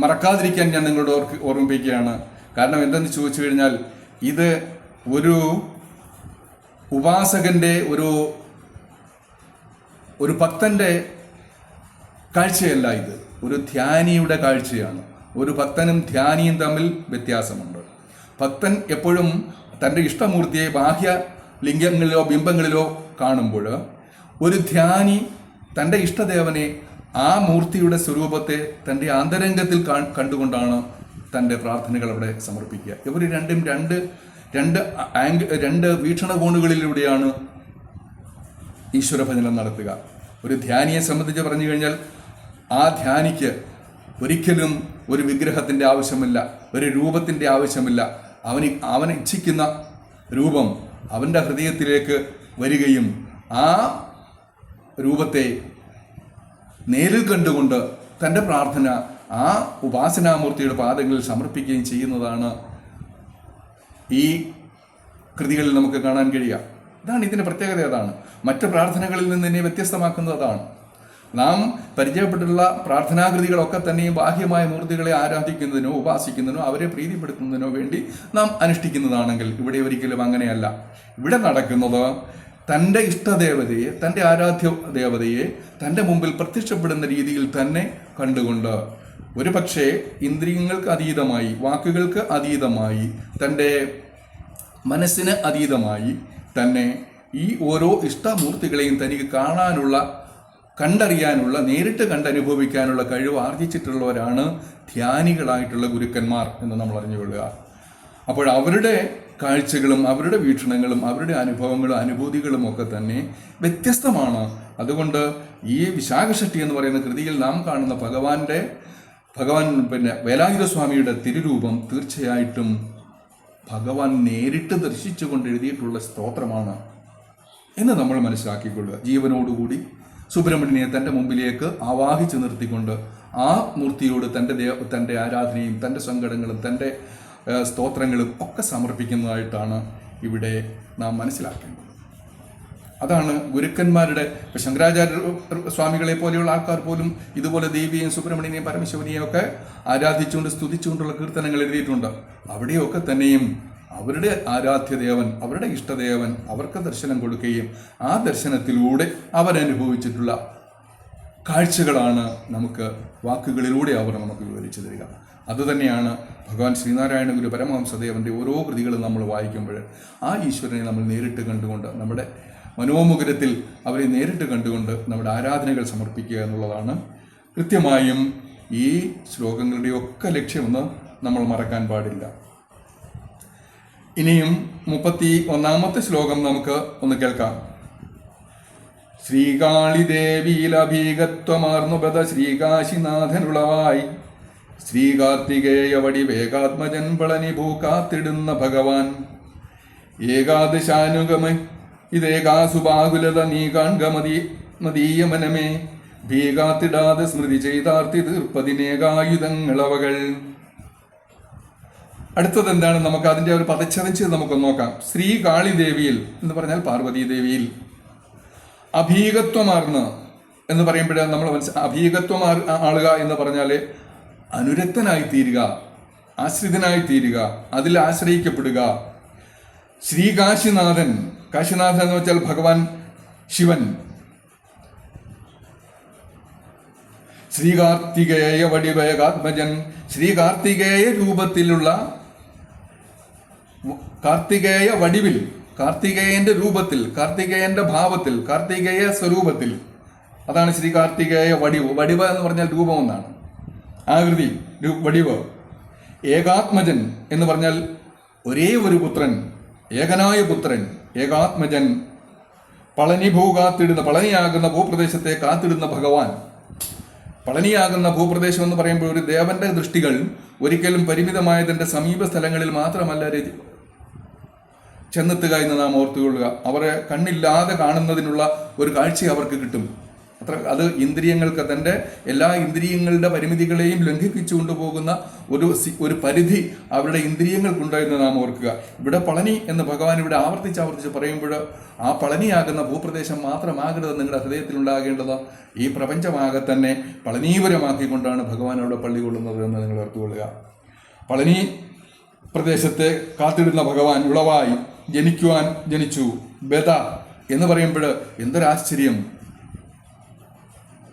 മറക്കാതിരിക്കാൻ ഞാൻ നിങ്ങളോട് ഓർമ്മിപ്പിക്കുകയാണ്. കാരണം എന്തെന്ന് ചോദിച്ചു കഴിഞ്ഞാൽ ഇത് ഒരു ഉപാസകൻ്റെ ഒരു ഭക്തൻ്റെ കാഴ്ചയല്ല, ഇത് ഒരു ധ്യാനിയുടെ കാഴ്ചയാണ്. ഒരു ഭക്തനും ധ്യാനിയും തമ്മിൽ വ്യത്യാസമുണ്ട്. ഭക്തൻ എപ്പോഴും തൻ്റെ ഇഷ്ടമൂർത്തിയെ ബാഹ്യ ലിംഗങ്ങളിലോ ബിംബങ്ങളിലോ കാണുമ്പോൾ, ഒരു ധ്യാനി തൻ്റെ ഇഷ്ടദേവനെ ആ മൂർത്തിയുടെ സ്വരൂപത്തെ തൻ്റെ ആന്തരംഗത്തിൽ കണ്ടുകൊണ്ടാണ് തൻ്റെ പ്രാർത്ഥനകൾ അവിടെ സമർപ്പിക്കുക. ഇവർ രണ്ടും രണ്ട് വീക്ഷണകോണുകളിലൂടെയാണ് ഈശ്വരഭജനം നടത്തുക. ഒരു ധ്യാനിയെ സംബന്ധിച്ച് പറഞ്ഞു കഴിഞ്ഞാൽ ആ ധ്യാനിക്ക് ഒരിക്കലും ഒരു വിഗ്രഹത്തിൻ്റെ ആവശ്യമില്ല, ഒരു രൂപത്തിൻ്റെ ആവശ്യമില്ല. അവൻ ഇച്ഛിക്കുന്ന രൂപം അവൻ്റെ ഹൃദയത്തിലേക്ക് വരികയും ആ രൂപത്തെ നേരിൽ കണ്ടുകൊണ്ട് തൻ്റെ പ്രാർത്ഥന ആ ഉപാസനാമൂർത്തിയുടെ പാദങ്ങളിൽ സമർപ്പിക്കുകയും ചെയ്യുന്നതാണ് ഈ കൃതികളിൽ നമുക്ക് കാണാൻ കഴിയുക. ഇതാണ് ഇതിൻ്റെ പ്രത്യേകത. അതാണ് മറ്റ് പ്രാർത്ഥനകളിൽ നിന്ന് ഇതിനെ വ്യത്യസ്തമാക്കുന്നത്. അതാണ് നാം പരിചയപ്പെട്ടിട്ടുള്ള പ്രാർത്ഥനാകൃതികളൊക്കെ തന്നെയും ബാഹ്യമായ മൂർത്തികളെ ആരാധിക്കുന്നതിനോ ഉപാസിക്കുന്നതിനോ അവരെ പ്രീതിപ്പെടുത്തുന്നതിനോ വേണ്ടി നാം അനുഷ്ഠിക്കുന്നതാണെങ്കിൽ ഇവിടെ ഒരിക്കലും അങ്ങനെയല്ല. ഇവിടെ നടക്കുന്നത് തൻ്റെ ഇഷ്ടദേവതയെ, തൻ്റെ ആരാധ്യ ദേവതയെ തൻ്റെ മുമ്പിൽ പ്രത്യക്ഷപ്പെടുന്ന രീതിയിൽ തന്നെ കണ്ടുകൊണ്ട്, ഒരു പക്ഷേ ഇന്ദ്രിയങ്ങൾക്ക് അതീതമായി, വാക്കുകൾക്ക് അതീതമായി, തൻ്റെ മനസ്സിന് അതീതമായി തന്നെ ഈ ഓരോ ഇഷ്ടമൂർത്തികളെയും തനിക്ക് കാണാനുള്ള, കണ്ടറിയാനുള്ള, നേരിട്ട് കണ്ടനുഭവിക്കാനുള്ള കഴിവ് ആർജിച്ചിട്ടുള്ളവരാണ് ധ്യാനികളായിട്ടുള്ള ഗുരുക്കന്മാർ എന്ന് നമ്മൾ അറിഞ്ഞുകൊള്ളുക. അപ്പോൾ അവരുടെ കാഴ്ചകളും അവരുടെ വീക്ഷണങ്ങളും അവരുടെ അനുഭവങ്ങളും അനുഭൂതികളും ഒക്കെ തന്നെ വ്യത്യസ്തമാണ്. അതുകൊണ്ട് ഈ വിശാഖഷഷ്ഠി എന്ന് പറയുന്ന കൃതിയിൽ നാം കാണുന്ന ഭഗവാൻ വേലായുധ സ്വാമിയുടെ തിരുരൂപം തീർച്ചയായിട്ടും ഭഗവാൻ നേരിട്ട് ദർശിച്ചുകൊണ്ട് എഴുതിയിട്ടുള്ള സ്തോത്രമാണ് എന്ന് നമ്മൾ മനസ്സിലാക്കിക്കൊള്ളുക. ജീവനോടുകൂടി സുബ്രഹ്മണ്യനെ തൻ്റെ മുമ്പിലേക്ക് ആവാഹിച്ചു നിർത്തിക്കൊണ്ട് ആ മൂർത്തിയോട് തൻ്റെ ആരാധനയും തൻ്റെ സങ്കടങ്ങളും തൻ്റെ സ്തോത്രങ്ങളും ഒക്കെ സമർപ്പിക്കുന്നതായിട്ടാണ് ഇവിടെ നാം മനസ്സിലാക്കേണ്ടത്. അതാണ് ഗുരുക്കന്മാരുടെ. ഇപ്പം ശങ്കരാചാര്യ സ്വാമികളെ പോലെയുള്ള ആൾക്കാർ പോലും ഇതുപോലെ ദേവിയെയും സുബ്രഹ്മണ്യനെയും പരമശിവനെയും ഒക്കെ ആരാധിച്ചുകൊണ്ട് സ്തുതിച്ചുകൊണ്ടുള്ള കീർത്തനങ്ങൾ എഴുതിയിട്ടുണ്ട്. അവിടെയൊക്കെ തന്നെയും അവരുടെ ആരാധ്യദേവൻ, അവരുടെ ഇഷ്ടദേവൻ അവർക്ക് ദർശനം കൊടുക്കുകയും ആ ദർശനത്തിലൂടെ അവരനുഭവിച്ചിട്ടുള്ള കാഴ്ചകളാണ് നമുക്ക് വാക്കുകളിലൂടെ അവർ നമുക്ക് വിവരിച്ചു തരിക. അതുതന്നെയാണ് ഭഗവാൻ ശ്രീനാരായണ ഗുരു പരമഹംസദേവൻ്റെ ഓരോ കൃതികളും നമ്മൾ വായിക്കുമ്പോൾ ആ ഈശ്വരനെ നമ്മൾ നേരിട്ട് കണ്ടുകൊണ്ട്, നമ്മുടെ മനോമുകുരത്തിൽ അവരെ നേരിട്ട് കണ്ടുകൊണ്ട് നമ്മുടെ ആരാധനകൾ സമർപ്പിക്കുക എന്നുള്ളതാണ് കൃത്യമായും ഈ ശ്ലോകങ്ങളുടെയൊക്കെ ലക്ഷ്യമെന്ന് നമ്മൾ മറക്കാൻ പാടില്ല. ഇനിയും 31-ാമത്തെ ശ്ലോകം നമുക്ക് ഒന്ന് കേൾക്കാം. ശ്രീകാളിദേവിയിലഭീകത്വമാർന്നുപത ശ്രീകാശിനാഥനുളവായി ശ്രീകാർത്തികേയ വടിവേകാത്മജൻ പളനി ഭൂക്കാത്തിടുന്ന ഭഗവാൻ ഏകാദശാനുഗമ ഇതേകാസുബാകുലത നീ കാൺകമതി മതീയമനമേ ഭീകാത്തിടാതെ സ്മൃതി ചെയ്താർത്തി തീർപ്പതിനേകായുധങ്ങളവകൾ. അടുത്തത് എന്താണ്? നമുക്ക് അതിൻ്റെ ഒരു പദച്ഛേദം നമുക്കൊന്ന് നോക്കാം. ശ്രീകാളിദേവിയിൽ എന്ന് പറഞ്ഞാൽ പാർവതീദേവിയിൽ അഭീകത്വമാർന്ന് എന്ന് പറയുമ്പോൾ നമ്മൾ അഭീകത്വം ആളുക എന്ന് പറഞ്ഞാൽ അനുരക്തനായി തീരുക, ആശ്രിതനായി തീരുക, അതിൽ ആശ്രയിക്കപ്പെടുക. ശ്രീകാശിനാഥൻ, കാശിനാഥൻ എന്ന് വെച്ചാൽ ഭഗവാൻ ശിവൻ. ശ്രീകാർത്തികേയ വടിവേകാത്മജൻ, ശ്രീകാർത്തികേയ രൂപത്തിലുള്ള, കാർത്തികേയ വടിവിൽ, കാർത്തികേയന്റെ രൂപത്തിൽ, കാർത്തികേയന്റെ ഭാവത്തിൽ, കാർത്തികേയ സ്വരൂപത്തിൽ. അതാണ് ശ്രീ കാർത്തികേയ വടിവ്. വടിവ് എന്ന് പറഞ്ഞാൽ രൂപം എന്നാണ്, ആകൃതി, വടിവ്. ഏകാത്മജൻ എന്ന് പറഞ്ഞാൽ ഒരേ ഒരു പുത്രൻ, ഏകനായ പുത്രൻ, ഏകാത്മജൻ. പളനി ഭൂ കാത്തിടുന്ന, പളനിയാകുന്ന ഭൂപ്രദേശത്തെ കാത്തിടുന്ന ഭഗവാൻ. പളനിയാകുന്ന ഭൂപ്രദേശം എന്ന് പറയുമ്പോൾ ഒരു ദേവന്റെ ദൃഷ്ടികൾ ഒരിക്കലും പരിമിതമായതിൻ്റെ സമീപ സ്ഥലങ്ങളിൽ മാത്രമല്ല ചെന്നെത്തുക എന്ന് നാം ഓർത്തുകൊള്ളുക. അവരെ കണ്ണില്ലാതെ കാണുന്നതിനുള്ള ഒരു കാഴ്ച അവർക്ക് കിട്ടും. അത് ഇന്ദ്രിയങ്ങൾക്ക് തൻ്റെ എല്ലാ ഇന്ദ്രിയങ്ങളുടെ പരിമിതികളെയും ലംഘിപ്പിച്ചു കൊണ്ടുപോകുന്ന ഒരു പരിധി അവരുടെ ഇന്ദ്രിയങ്ങൾക്കുണ്ട് എന്ന് നാം ഓർക്കുക. ഇവിടെ പളനി എന്ന് ഭഗവാൻ ഇവിടെ ആവർത്തിച്ച് പറയുമ്പോൾ ആ പളനിയാകുന്ന ഭൂപ്രദേശം മാത്രമാകരുത് നിങ്ങളുടെ ഹൃദയത്തിലുണ്ടാകേണ്ടത്. ഈ പ്രപഞ്ചമാകെ തന്നെ പളനീപുരമാക്കിക്കൊണ്ടാണ് ഭഗവാൻ അവിടെ പള്ളി കൊള്ളുന്നത് എന്ന് നിങ്ങൾ ഓർത്തുകൊള്ളുക. പളനി പ്രദേശത്തെ കാത്തിടുന്ന ഭഗവാൻ ഉളവായി ജനിച്ചു. ബദ എന്ന് പറയുമ്പോൾ എന്തൊരാശ്ചര്യം!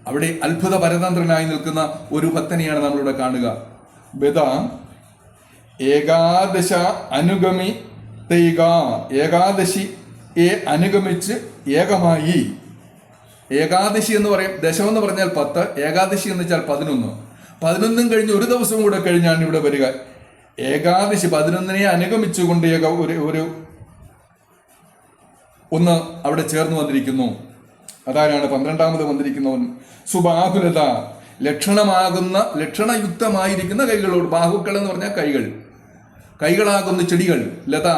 അവിടെ അത്ഭുത പരതന്ത്രനായി നിൽക്കുന്ന ഒരു ഭക്തനെയാണ് നമ്മളിവിടെ കാണുക. ബദ ഏകാദശ അനുഗമി തൈക, ഏകാദശിയെ അനുഗമിച്ച് ഏകമായി. ഏകാദശി എന്ന് പറയും, ദശം എന്ന് പറഞ്ഞാൽ 10, ഏകാദശി എന്ന് വെച്ചാൽ 11. 11 കഴിഞ്ഞ് ഒരു ദിവസം കൂടെ കഴിഞ്ഞാണ് ഇവിടെ വരിക. ഏകാദശി 11നെ അനുഗമിച്ചുകൊണ്ട് ഒന്ന് അവിടെ ചേർന്ന് വന്നിരിക്കുന്നു. അതാരാണ് 12ാമത് വന്നിരിക്കുന്നവൻ? സുബാഹുലത, ലക്ഷണയുക്തമായിരിക്കുന്ന കൈകളോട്. ബാഹുക്കൾ എന്ന് പറഞ്ഞാൽ കൈകളാകുന്ന ചെടികൾ. ലത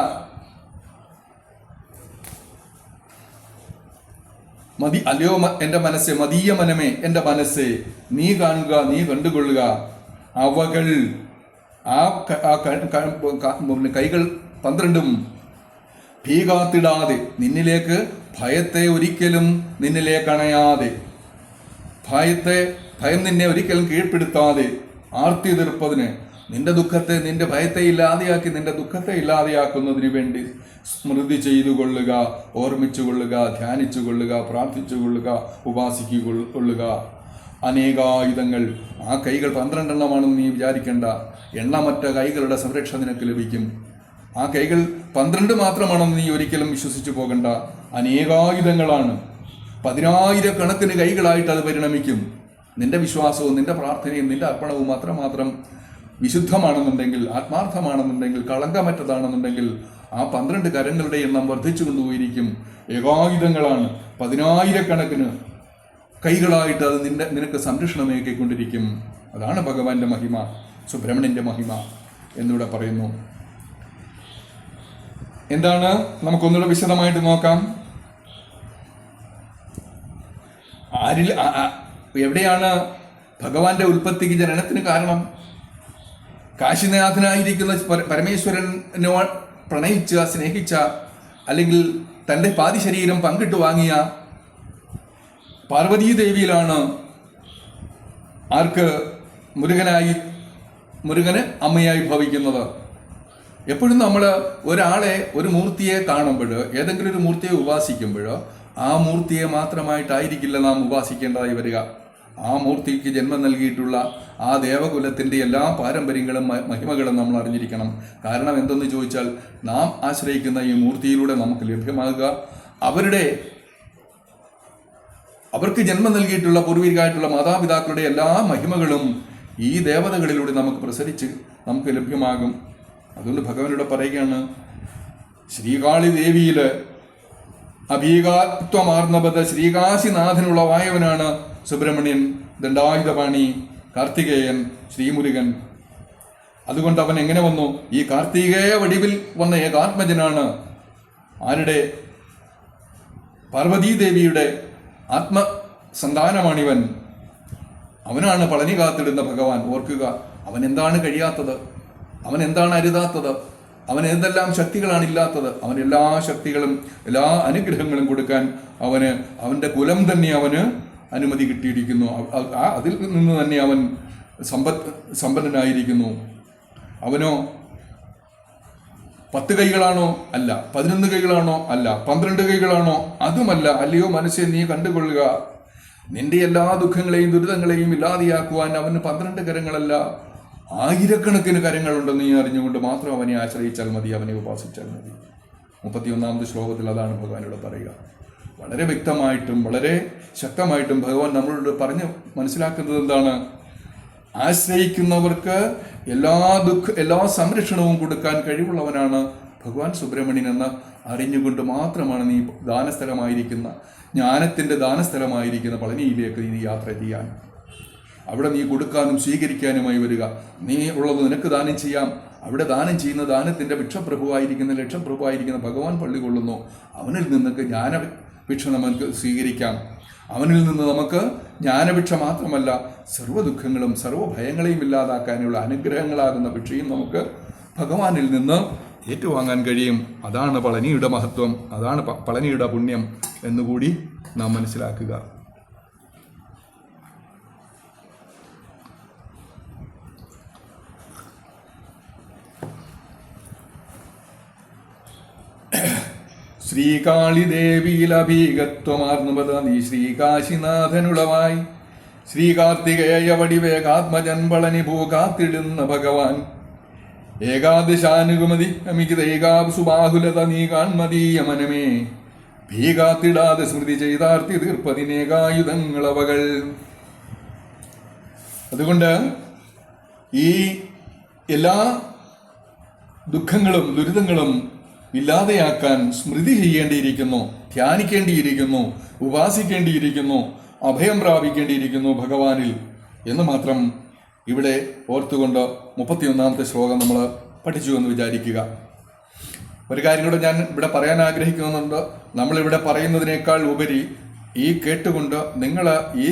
അല്ലയോ എൻ്റെ മനസ്സേ, മദീയ മനമേ, എൻ്റെ മനസ്സേ, നീ കാണുക, നീ കണ്ടുകൊള്ളുക. അവകൾ കൈകൾ 12ഉം ഭീകാത്തിടാതെ, നിന്നിലേക്ക് ഭയത്തെ ഒരിക്കലും നിന്നിലേക്ക് അണയാതെ, ഭയം നിന്നെ ഒരിക്കലും കീഴ്പ്പെടുത്താതെ, ആർത്തി തീർപ്പതിന്, നിന്റെ ഭയത്തെ ഇല്ലാതെയാക്കി നിന്റെ ദുഃഖത്തെ ഇല്ലാതെയാക്കുന്നതിന് വേണ്ടി സ്മൃതി ചെയ്തു കൊള്ളുക, ഓർമ്മിച്ചു കൊള്ളുക, ധ്യാനിച്ചു കൊള്ളുക, പ്രാർത്ഥിച്ചു കൊള്ളുക, ഉപാസിക്കൊള്ളുക. അനേകായുധങ്ങൾ. ആ കൈകൾ 12 എണ്ണമാണെന്ന് നീ വിചാരിക്കേണ്ട. എണ്ണമറ്റ കൈകളുടെ സംരക്ഷ നിനക്ക് ലഭിക്കും. ആ കൈകൾ 12 മാത്രമാണെന്ന് നീ ഒരിക്കലും വിശ്വസിച്ചു പോകണ്ട. അനേകായുധങ്ങളാണ്. 10,000 കൈകളായിട്ട് അത് പരിണമിക്കും. നിന്റെ വിശ്വാസവും നിന്റെ പ്രാർത്ഥനയും നിന്റെ അർപ്പണവും അത്രമാത്രം വിശുദ്ധമാണെന്നുണ്ടെങ്കിൽ, ആത്മാർത്ഥമാണെന്നുണ്ടെങ്കിൽ, കളങ്കമറ്റതാണെന്നുണ്ടെങ്കിൽ ആ 12 കരങ്ങളുടെ എണ്ണം വർദ്ധിച്ചു കൊണ്ടുപോയിരിക്കും. ഏകായുധങ്ങളാണ്. 10,000 കൈകളായിട്ട് അത് നിനക്ക് സംരക്ഷണമേക്കിക്കൊണ്ടിരിക്കും. അതാണ് ഭഗവാന്റെ മഹിമ, സുബ്രഹ്മണ്യന്റെ മഹിമ എന്നിവിടെ പറയുന്നു. എന്താണ്? നമുക്കൊന്നുകൂടെ വിശദമായിട്ട് നോക്കാം. എവിടെയാണ് ഭഗവാന്റെ ഉൽപ്പത്തിക്ക്, ജനനത്തിന് കാരണം? കാശിനാഥനായിരിക്കുന്ന പരമേശ്വരനോ പ്രണയിച്ച, സ്നേഹിച്ച, അല്ലെങ്കിൽ തൻ്റെ പാതി ശരീരം പങ്കിട്ട് വാങ്ങിയ പാർവതീദേവിയിലാണ് ആർക്ക്? മുരുകന് അമ്മയായി ഭവിക്കുന്നത്. എപ്പോഴും നമ്മൾ ഒരു മൂർത്തിയെ കാണുമ്പോൾ, ഏതെങ്കിലും ഒരു മൂർത്തിയെ ഉപാസിക്കുമ്പോൾ ആ മൂർത്തിയെ മാത്രമായിട്ടായിരിക്കില്ല നാം ഉപാസിക്കേണ്ടതായി വരിക. ആ മൂർത്തിക്ക് ജന്മം നൽകിയിട്ടുള്ള ആ ദേവകുലത്തിൻ്റെ എല്ലാ പാരമ്പര്യങ്ങളും മഹിമകളും നമ്മൾ അറിഞ്ഞിരിക്കണം. കാരണം എന്തെന്ന് ചോദിച്ചാൽ, നാം ആശ്രയിക്കുന്ന ഈ മൂർത്തിയിലൂടെ നമുക്ക് ലഭ്യമാകുക അവർക്ക് ജന്മം നൽകിയിട്ടുള്ള പൂർവികരായിട്ടുള്ള മാതാപിതാക്കളുടെ എല്ലാ മഹിമകളും ഈ ദേവതകളിലൂടെ നമുക്ക് പ്രസരിച്ച് നമുക്ക് ലഭ്യമാകും. അതുകൊണ്ട് ഭഗവാനോട് പറയുകയാണ്, ശ്രീകാളി ദേവിയിൽ അഭീകാത്വമാർന്നപത ശ്രീകാശിനാഥനുള്ള വായവനാണ് സുബ്രഹ്മണ്യൻ, ദണ്ഡായുധപാണി, കാർത്തികേയൻ, ശ്രീമുരുകൻ. അതുകൊണ്ട് അവൻ എങ്ങനെ വന്നു? ഈ കാർത്തികേയ വടിവിൽ വന്ന ഏകാത്മജനാണ്. ആരുടെ? പാർവതീദേവിയുടെ ആത്മസന്താനമാണിവൻ. അവനാണ് പളനി കാത്തിടുന്ന ഭഗവാൻ. ഓർക്കുക, അവൻ എന്താണ് കഴിയാത്തത്? അവൻ എന്താണ് അരുതാത്തത്? അവൻ എന്തെല്ലാം ശക്തികളാണ് ഇല്ലാത്തത്? അവൻ എല്ലാ ശക്തികളും എല്ലാ അനുഗ്രഹങ്ങളും കൊടുക്കാൻ അവൻ്റെ കുലം തന്നെ അവന് അനുമതി കിട്ടിയിരിക്കുന്നു. അതിൽ നിന്ന് തന്നെ അവൻ സമ്പന്നനായിരിക്കുന്നു. അവനോ 10 കൈകളാണോ? അല്ല. 11 കൈകളാണോ? അല്ല. 12 കൈകളാണോ? അതുമല്ല. അല്ലയോ മനസ്സെ, നീ കണ്ടുകൊള്ളുക, നിന്റെ എല്ലാ ദുഃഖങ്ങളെയും ദുരിതങ്ങളെയും ഇല്ലാതെയാക്കുവാൻ അവന് 12 കരങ്ങളല്ല, 1000 കരങ്ങളുണ്ടെന്ന് നീ അറിഞ്ഞുകൊണ്ട് മാത്രം അവനെ ആശ്രയിച്ചാൽ മതി, അവനെ ഉപാസിച്ചാൽ മതി. 31ാമത് ശ്ലോകത്തിൽ അതാണ് ഭഗവാനോട് പറയുക. വളരെ വ്യക്തമായിട്ടും വളരെ ശക്തമായിട്ടും ഭഗവാൻ നമ്മളോട് പറഞ്ഞ് മനസ്സിലാക്കുന്നത് എന്താണ്? ആശ്രയിക്കുന്നവർക്ക് എല്ലാ സംരക്ഷണവും കൊടുക്കാൻ കഴിവുള്ളവനാണ് ഭഗവാൻ സുബ്രഹ്മണ്യൻ എന്ന് അറിഞ്ഞുകൊണ്ട് മാത്രമാണ് നീ ജ്ഞാനത്തിൻ്റെ ദാനസ്ഥലമായിരിക്കുന്ന പളനിയിലേക്ക് നീ യാത്ര ചെയ്യാൻ. അവിടെ നീ കൊടുക്കാനും സ്വീകരിക്കാനുമായി വരിക. നീ ഉള്ളത് നിനക്ക് ദാനം ചെയ്യാം. അവിടെ ദാനം ചെയ്യുന്ന ദാനത്തിൻ്റെ ഭിക്ഷപ്രഭുവായിരിക്കുന്ന ലക്ഷപ്രഭുവായിരിക്കുന്ന ഭഗവാൻ പള്ളി കൊള്ളുന്നു. അവനിൽ നിന്നൊക്കെ ജ്ഞാനഭിക്ഷ നമുക്ക് സ്വീകരിക്കാം. അവനിൽ നിന്ന് നമുക്ക് ജ്ഞാനഭിക്ഷ മാത്രമല്ല, സർവ്വ ദുഃഖങ്ങളും സർവ്വഭയങ്ങളെയും ഇല്ലാതാക്കാനുള്ള അനുഗ്രഹങ്ങളാകുന്ന ഭിക്ഷയും നമുക്ക് ഭഗവാനിൽ നിന്ന് ഏറ്റുവാങ്ങാൻ കഴിയും. അതാണ് പളനിയുടെ മഹത്വം, അതാണ് പളനിയുടെ പുണ്യം എന്നുകൂടി നാം മനസ്സിലാക്കുക. ശ്രീകാളിദേവിയിലഭീകത്വമാർന്നുപത നീ ശ്രീകാശിനാഥനുളവായി ശ്രീകാർത്തികേയ വടിവേകാത്മജൻ പളനി ഭൂകാത്തിടുന്ന ഭഗവാൻ ഏകാദശാനുഗമതി അമികിതൈകാസുബാഹുലത നീ കാൺമതീയ മനമേ ഭീകാത്തിടാതെ സ്മൃതി ചെയ്താർത്തി തീർപ്പതിനേകായുധങ്ങളവകൾ. അതുകൊണ്ട് ഈ എല്ലാ ദുഃഖങ്ങളും ദുരിതങ്ങളും ഇല്ലാതെയാക്കാൻ സ്മൃതി ചെയ്യേണ്ടിയിരിക്കുന്നു, ധ്യാനിക്കേണ്ടിയിരിക്കുന്നു, ഉപാസിക്കേണ്ടിയിരിക്കുന്നു, അഭയം പ്രാപിക്കേണ്ടിയിരിക്കുന്നു ഭഗവാനിൽ എന്ന് മാത്രം ഇവിടെ ഓർത്തുകൊണ്ട് 31-ാമത്തെ ശ്ലോകം നമ്മൾ പഠിച്ചു എന്ന് വിചാരിക്കുക. ഒരു കാര്യം കൂടെ ഞാൻ ഇവിടെ പറയാൻ ആഗ്രഹിക്കുന്നുണ്ട്. നമ്മളിവിടെ പറയുന്നതിനേക്കാൾ ഉപരി ഈ കേട്ടുകൊണ്ട് നിങ്ങൾ ഈ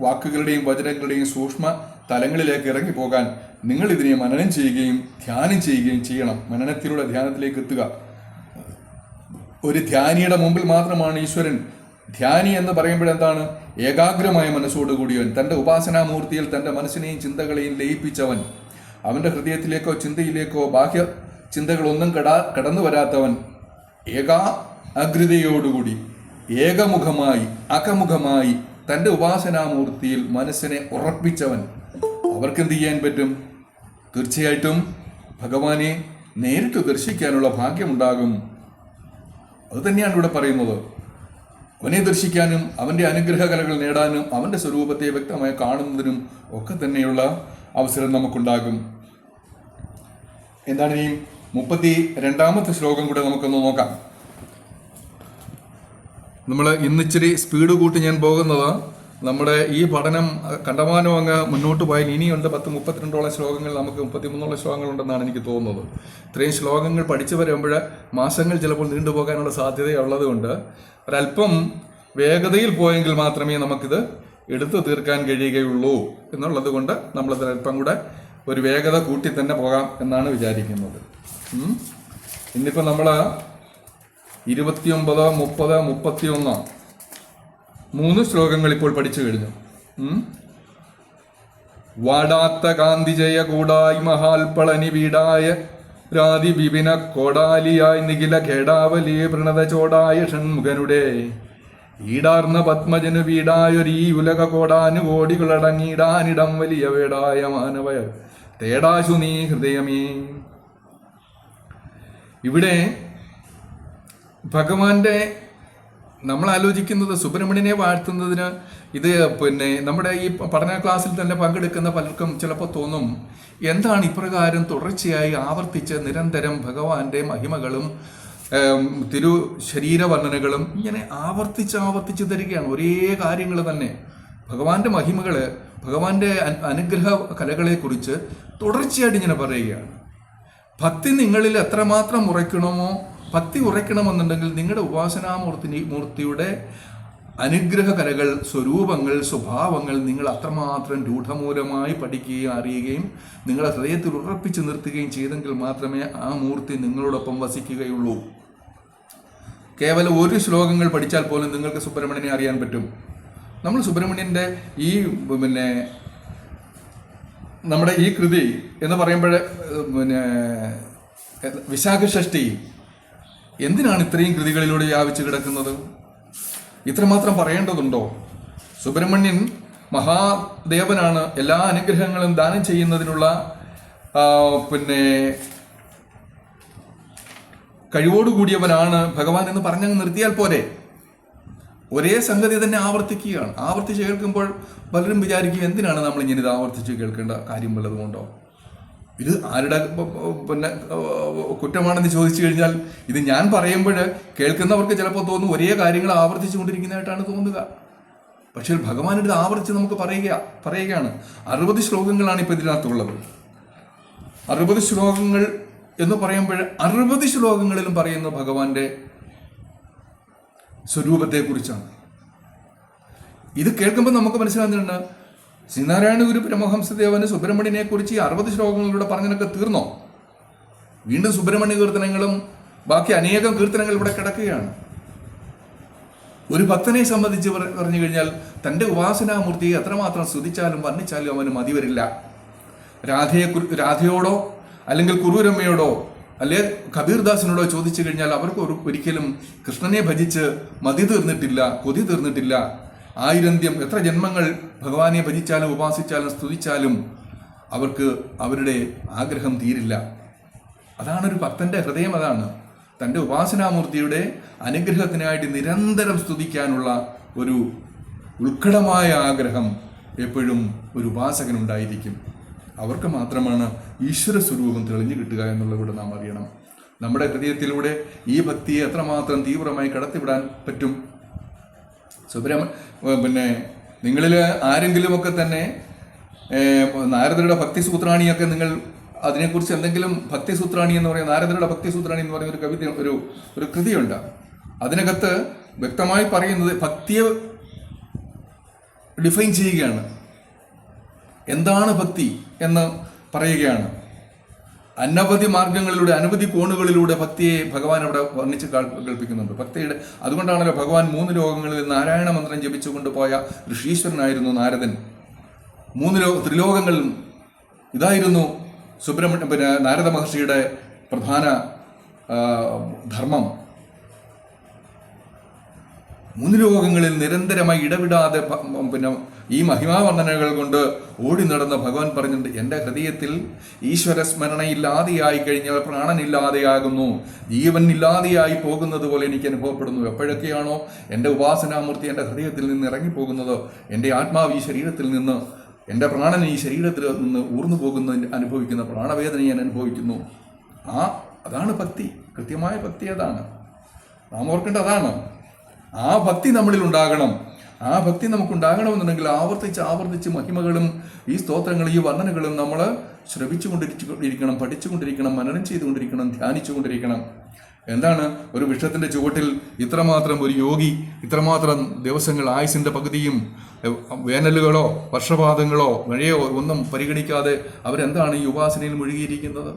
വാക്കുകളുടെയും വചനങ്ങളുടെയും സൂക്ഷ്മ തലങ്ങളിലേക്ക് ഇറങ്ങിപ്പോകാൻ നിങ്ങൾ ഇതിനെ മനനം ചെയ്യുകയും ധ്യാനം ചെയ്യുകയും ചെയ്യണം. മനനത്തിലൂടെ ധ്യാനത്തിലേക്ക് എത്തുക. ഒരു ധ്യാനിയുടെ മുമ്പിൽ മാത്രമാണ് ഈശ്വരൻ. ധ്യാനി എന്ന് പറയുമ്പോഴെന്താണ്? ഏകാഗ്രമായ മനസ്സോടുകൂടിയവൻ, തൻ്റെ ഉപാസനാമൂർത്തിയിൽ തൻ്റെ മനസ്സിനെയും ചിന്തകളെയും ലയിപ്പിച്ചവൻ, അവൻ്റെ ഹൃദയത്തിലേക്കോ ചിന്തയിലേക്കോ ബാഹ്യ ചിന്തകളൊന്നും കടന്നു വരാത്തവൻ, ഏകാഗ്രതയോടുകൂടി ഏകമുഖമായി അകമുഖമായി തൻ്റെ ഉപാസനാമൂർത്തിയിൽ മനസ്സിനെ ഉറപ്പിച്ചവൻ. അവർക്കെന്ത് ചെയ്യാൻ പറ്റും? തീർച്ചയായിട്ടും ഭഗവാനെ നേരിട്ട് ദർശിക്കാനുള്ള ഭാഗ്യമുണ്ടാകും. അതുതന്നെയാണ് ഇവിടെ പറയുന്നത്. അവനെ ദർശിക്കാനും അവൻ്റെ അനുഗ്രഹകലകൾ നേടാനും അവൻ്റെ സ്വരൂപത്തെ വ്യക്തമായി കാണുന്നതിനും ഒക്കെ തന്നെയുള്ള അവസരം നമുക്കുണ്ടാകും. എന്താണ് ഈ 32-ാമത്തെ ശ്ലോകം കൂടെ നമുക്കൊന്ന് നോക്കാം. നമ്മൾ ഇന്നിച്ചിരി സ്പീഡ് കൂട്ടി ഞാൻ പോകുന്നത് നമ്മുടെ ഈ പഠനം കണ്ടമാനം അങ്ങ് മുന്നോട്ട് പോയാൽ ഇനിയുണ്ട് 10-32 ശ്ലോകങ്ങൾ, നമുക്ക് 33 ശ്ലോകങ്ങളുണ്ടെന്നാണ് എനിക്ക് തോന്നുന്നത്. ഇത്രയും ശ്ലോകങ്ങൾ പഠിച്ചു വരുമ്പോൾ മാസങ്ങൾ ചിലപ്പോൾ നീണ്ടുപോകാനുള്ള സാധ്യതയുള്ളത് കൊണ്ട് ഒരല്പം വേഗതയിൽ പോയെങ്കിൽ മാത്രമേ നമുക്കിത് എടുത്തു തീർക്കാൻ കഴിയുകയുള്ളൂ എന്നുള്ളത് കൊണ്ട് നമ്മളതിലല്പം കൂടെ ഒരു വേഗത കൂട്ടി തന്നെ പോകാം എന്നാണ് വിചാരിക്കുന്നത്. ഇന്നിപ്പോൾ നമ്മൾ 29, 30, 31 3 ശ്ലോകങ്ങൾ ഇപ്പോൾ പഠിച്ചു കഴിഞ്ഞു. വാടാത്ത കാന്തി ജയ കൂടായി മഹാൽപ്പളനി വീടായ രാതി വിപിന കോടാലിയായി നിഖില ഖേടാവലി പ്രണത ചോടായ ഷൺമുഖനുടെ ഈടാർന്ന പത്മജനു വീടായൊരീ ഉലക കോടാനുകോടികളടങ്ങിയിടാനിടം വലിയ വേടായ മാനവ തേടാശു നീ ഹൃദയമേ. ഇവിടെ ഭഗവാന്റെ നമ്മൾ ആലോചിക്കുന്നത് സുബ്രഹ്മണ്യനെ വാഴ്ത്തുന്നതിന് ഇത് നമ്മുടെ ഈ പഠന ക്ലാസ്സിൽ തന്നെ പങ്കെടുക്കുന്ന പലർക്കും ചിലപ്പോൾ തോന്നും, എന്താണ് ഇപ്രകാരം തുടർച്ചയായി ആവർത്തിച്ച് നിരന്തരം ഭഗവാന്റെ മഹിമകളും തിരു ശരീരവർണ്ണനകളും ഇങ്ങനെ ആവർത്തിച്ച് തരികയാണ്. ഒരേ കാര്യങ്ങൾ തന്നെ, ഭഗവാന്റെ മഹിമകൾ, ഭഗവാന്റെ അനുഗ്രഹ കലകളെക്കുറിച്ച് തുടർച്ചയായിട്ട് ഇങ്ങനെ പറയുകയാണ്. ഭക്തി നിങ്ങളിൽ എത്രമാത്രം ഉറയ്ക്കണമോ, ഭക്തി ഉറയ്ക്കണമെന്നുണ്ടെങ്കിൽ നിങ്ങളുടെ ഉപാസനാമൂർത്തിയുടെ അനുഗ്രഹ കലകൾ, സ്വരൂപങ്ങൾ, സ്വഭാവങ്ങൾ നിങ്ങൾ അത്രമാത്രം രൂഢമൂലമായി പഠിക്കുകയും അറിയുകയും നിങ്ങളുടെ ഹൃദയത്തിൽ ഉറപ്പിച്ചു നിർത്തുകയും ചെയ്തെങ്കിൽ മാത്രമേ ആ മൂർത്തി നിങ്ങളോടൊപ്പം വസിക്കുകയുള്ളൂ. കേവലം ഒരു ശ്ലോകങ്ങൾ പഠിച്ചാൽ പോലും നിങ്ങൾക്ക് സുബ്രഹ്മണ്യനെ അറിയാൻ പറ്റും. നമ്മൾ സുബ്രഹ്മണ്യൻ്റെ ഈ നമ്മുടെ ഈ കൃതി എന്ന് പറയുമ്പോൾ വിശാഖ ഷഷ്ഠി എന്തിനാണ് ഇത്രയും കൃതികളിലൂടെ വ്യാപിച്ചു കിടക്കുന്നത്? ഇത്രമാത്രം പറയേണ്ടതുണ്ടോ? സുബ്രഹ്മണ്യൻ മഹാദേവനാണ്. എല്ലാ അനുഗ്രഹങ്ങളും ദാനം ചെയ്യുന്നതിനുള്ള കഴിവോടുകൂടിയവനാണ് ഭഗവാൻ എന്ന് പറഞ്ഞങ്ങ് നിർത്തിയാൽ പോരെ. ഒരേ സംഗതി തന്നെ ആവർത്തിക്കുകയാണ്. ആവർത്തിച്ച് കേൾക്കുമ്പോൾ പലരും വിചാരിക്കും, എന്തിനാണ് നമ്മളിങ്ങനെ ഇത് ആവർത്തിച്ച് കേൾക്കേണ്ട കാര്യം വല്ലതുകൊണ്ടോ? ഇത് ആരുടെ കുറ്റമാണെന്ന് ചോദിച്ചു കഴിഞ്ഞാൽ, ഇത് ഞാൻ പറയുമ്പോൾ കേൾക്കുന്നവർക്ക് ചിലപ്പോൾ തോന്നും ഒരേ കാര്യങ്ങൾ ആവർത്തിച്ചു കൊണ്ടിരിക്കുന്നതായിട്ടാണ് തോന്നുക. പക്ഷേ ഭഗവാൻ ഇത് ആവർത്തിച്ച് നമുക്ക് പറയുകയാണ്. 60 ശ്ലോകങ്ങളാണ് ഇപ്പം ഇതിനകത്തുള്ളത്. 60 ശ്ലോകങ്ങൾ എന്ന് പറയുമ്പോൾ 60 ശ്ലോകങ്ങളിലും പറയുന്ന ഭഗവാന്റെ സ്വരൂപത്തെക്കുറിച്ചാണ്. ഇത് കേൾക്കുമ്പോൾ നമുക്ക് മനസ്സിലാകുന്നുണ്ട്, ശ്രീനാരായണ ഗുരു പരമഹംസദേവന് സുബ്രഹ്മണ്യനെ കുറിച്ച് ഈ 60 ശ്ലോകങ്ങളിലൂടെ പറഞ്ഞതൊക്കെ തീർന്നോ? വീണ്ടും സുബ്രഹ്മണ്യ കീർത്തനങ്ങളും ബാക്കി അനേകം കീർത്തനങ്ങൾ ഇവിടെ കിടക്കുകയാണ്. ഒരു ഭക്തനെ സംബന്ധിച്ച് പറഞ്ഞു കഴിഞ്ഞാൽ തൻ്റെ ഉപാസനാമൂർത്തിയെ എത്രമാത്രം സ്തുതിച്ചാലും വർണ്ണിച്ചാലും അവന് മതി വരില്ല. രാധയോടോ അല്ലെങ്കിൽ കുറൂരമ്മയോടോ അല്ലെ കബീർദാസിനോടോ ചോദിച്ചു കഴിഞ്ഞാൽ അവർക്ക് ഒരിക്കലും കൃഷ്ണനെ ഭജിച്ച് മതി തീർന്നിട്ടില്ല, കൊതി തീർന്നിട്ടില്ല. ആയിരന്ത്യം എത്ര ജന്മങ്ങൾ ഭഗവാനെ ഭജിച്ചാലും ഉപാസിച്ചാലും സ്തുതിച്ചാലും അവർക്ക് അവരുടെ ആഗ്രഹം തീരില്ല. അതാണൊരു ഭക്തന്റെ ഹൃദയം. അതാണ് തൻ്റെ ഉപാസനാമൂർത്തിയുടെ അനുഗ്രഹത്തിനായിട്ട് നിരന്തരം സ്തുതിക്കാനുള്ള ഒരു ഉത്കടമായ ആഗ്രഹം എപ്പോഴും ഒരു ഉപാസകനുണ്ടായിരിക്കും. അവർക്ക് മാത്രമാണ് ഈശ്വര സ്വരൂപം തെളിഞ്ഞു കിട്ടുക എന്നുള്ളത് നാം അറിയണം. നമ്മുടെ ഹൃദയത്തിലൂടെ ഈ ഭക്തിയെ എത്രമാത്രം തീവ്രമായി കടത്തിവിടാൻ പറ്റും? നിങ്ങളിൽ ആരെങ്കിലുമൊക്കെ തന്നെ നാരദരുടെ ഭക്തി സൂത്രാണിയൊക്കെ നിങ്ങൾ അതിനെക്കുറിച്ച് എന്തെങ്കിലും ഭക്തി സൂത്രാണി എന്ന് പറയുന്ന നാരദരുടെ ഭക്തി സൂത്രാണി എന്ന് പറയുന്ന ഒരു കവിത ഒരു കൃതിയുണ്ട്. അതിനകത്ത് വ്യക്തമായി പറയുന്നത് ഭക്തിയെ ഡിഫൈൻ ചെയ്യുകയാണ്. എന്താണ് ഭക്തി എന്ന് പറയുകയാണ്. അനവധി മാർഗങ്ങളിലൂടെ അനവധി കോണുകളിലൂടെ ഭക്തിയെ ഭഗവാൻ അവിടെ വർണ്ണിച്ച് കൽപ്പിക്കുന്നുണ്ട്. ഭക്തിയുടെ അതുകൊണ്ടാണല്ലോ ഭഗവാൻ 3 ലോകങ്ങളിൽ നാരായണ മന്ത്രം ജപിച്ചുകൊണ്ട് പോയ ഋഷീശ്വരനായിരുന്നു നാരദൻ. 3 ത്രിലോകങ്ങളും ഇതായിരുന്നു നാരദ മഹർഷിയുടെ പ്രധാന ധർമ്മം. 3 ലോകങ്ങളിൽ നിരന്തരമായി ഇടവിടാതെ ഈ മഹിമാവർണ്ണനകൾ കൊണ്ട് ഓടി നടന്ന ഭഗവാൻ പറഞ്ഞിട്ടുണ്ട്, എൻ്റെ ഹൃദയത്തിൽ ഈശ്വര സ്മരണയില്ലാതെയായി കഴിഞ്ഞാൽ പ്രാണനില്ലാതെയാകുന്നു, ജീവൻ ഇല്ലാതെയായി പോകുന്നത് പോലെ എനിക്ക് അനുഭവപ്പെടുന്നു. എപ്പോഴൊക്കെയാണോ എൻ്റെ ഉപാസനാമൂർത്തി എൻ്റെ ഹൃദയത്തിൽ നിന്ന് ഇറങ്ങിപ്പോകുന്നത്, എൻ്റെ ആത്മാവ് ഈ ശരീരത്തിൽ നിന്ന്, എൻ്റെ പ്രാണൻ ഈ ശരീരത്തിൽ നിന്ന് ഊർന്നു പോകുന്നതിന് അനുഭവിക്കുന്ന പ്രാണവേദന ഞാൻ അനുഭവിക്കുന്നു. അതാണ് ഭക്തി. കൃത്യമായ ഭക്തി അതാണ്. നാം ഓർക്കേണ്ട അതാണ്. ആ ഭക്തി നമ്മളിൽ ഉണ്ടാകണം. ആ ഭക്തി നമുക്കുണ്ടാകണമെന്നുണ്ടെങ്കിൽ ആവർത്തിച്ച് മഹിമകളും ഈ സ്തോത്രങ്ങളും ഈ വർണ്ണനകളും നമ്മൾ ശ്രവിച്ചുകൊണ്ടിരിക്കണം, പഠിച്ചുകൊണ്ടിരിക്കണം, മനനം ചെയ്തുകൊണ്ടിരിക്കണം, ധ്യാനിച്ചുകൊണ്ടിരിക്കണം. എന്താണ് ഒരു വൃക്ഷത്തിൻ്റെ ചുവട്ടിൽ ഇത്രമാത്രം ഒരു യോഗി ഇത്രമാത്രം ദിവസങ്ങൾ ആയുസിൻ്റെ പകുതിയും വേനലുകളോ വർഷപാതങ്ങളോ മഴയോ ഒന്നും പരിഗണിക്കാതെ അവരെന്താണ് ഈ ഉപാസനയിൽ മുഴുകിയിരിക്കുന്നത്?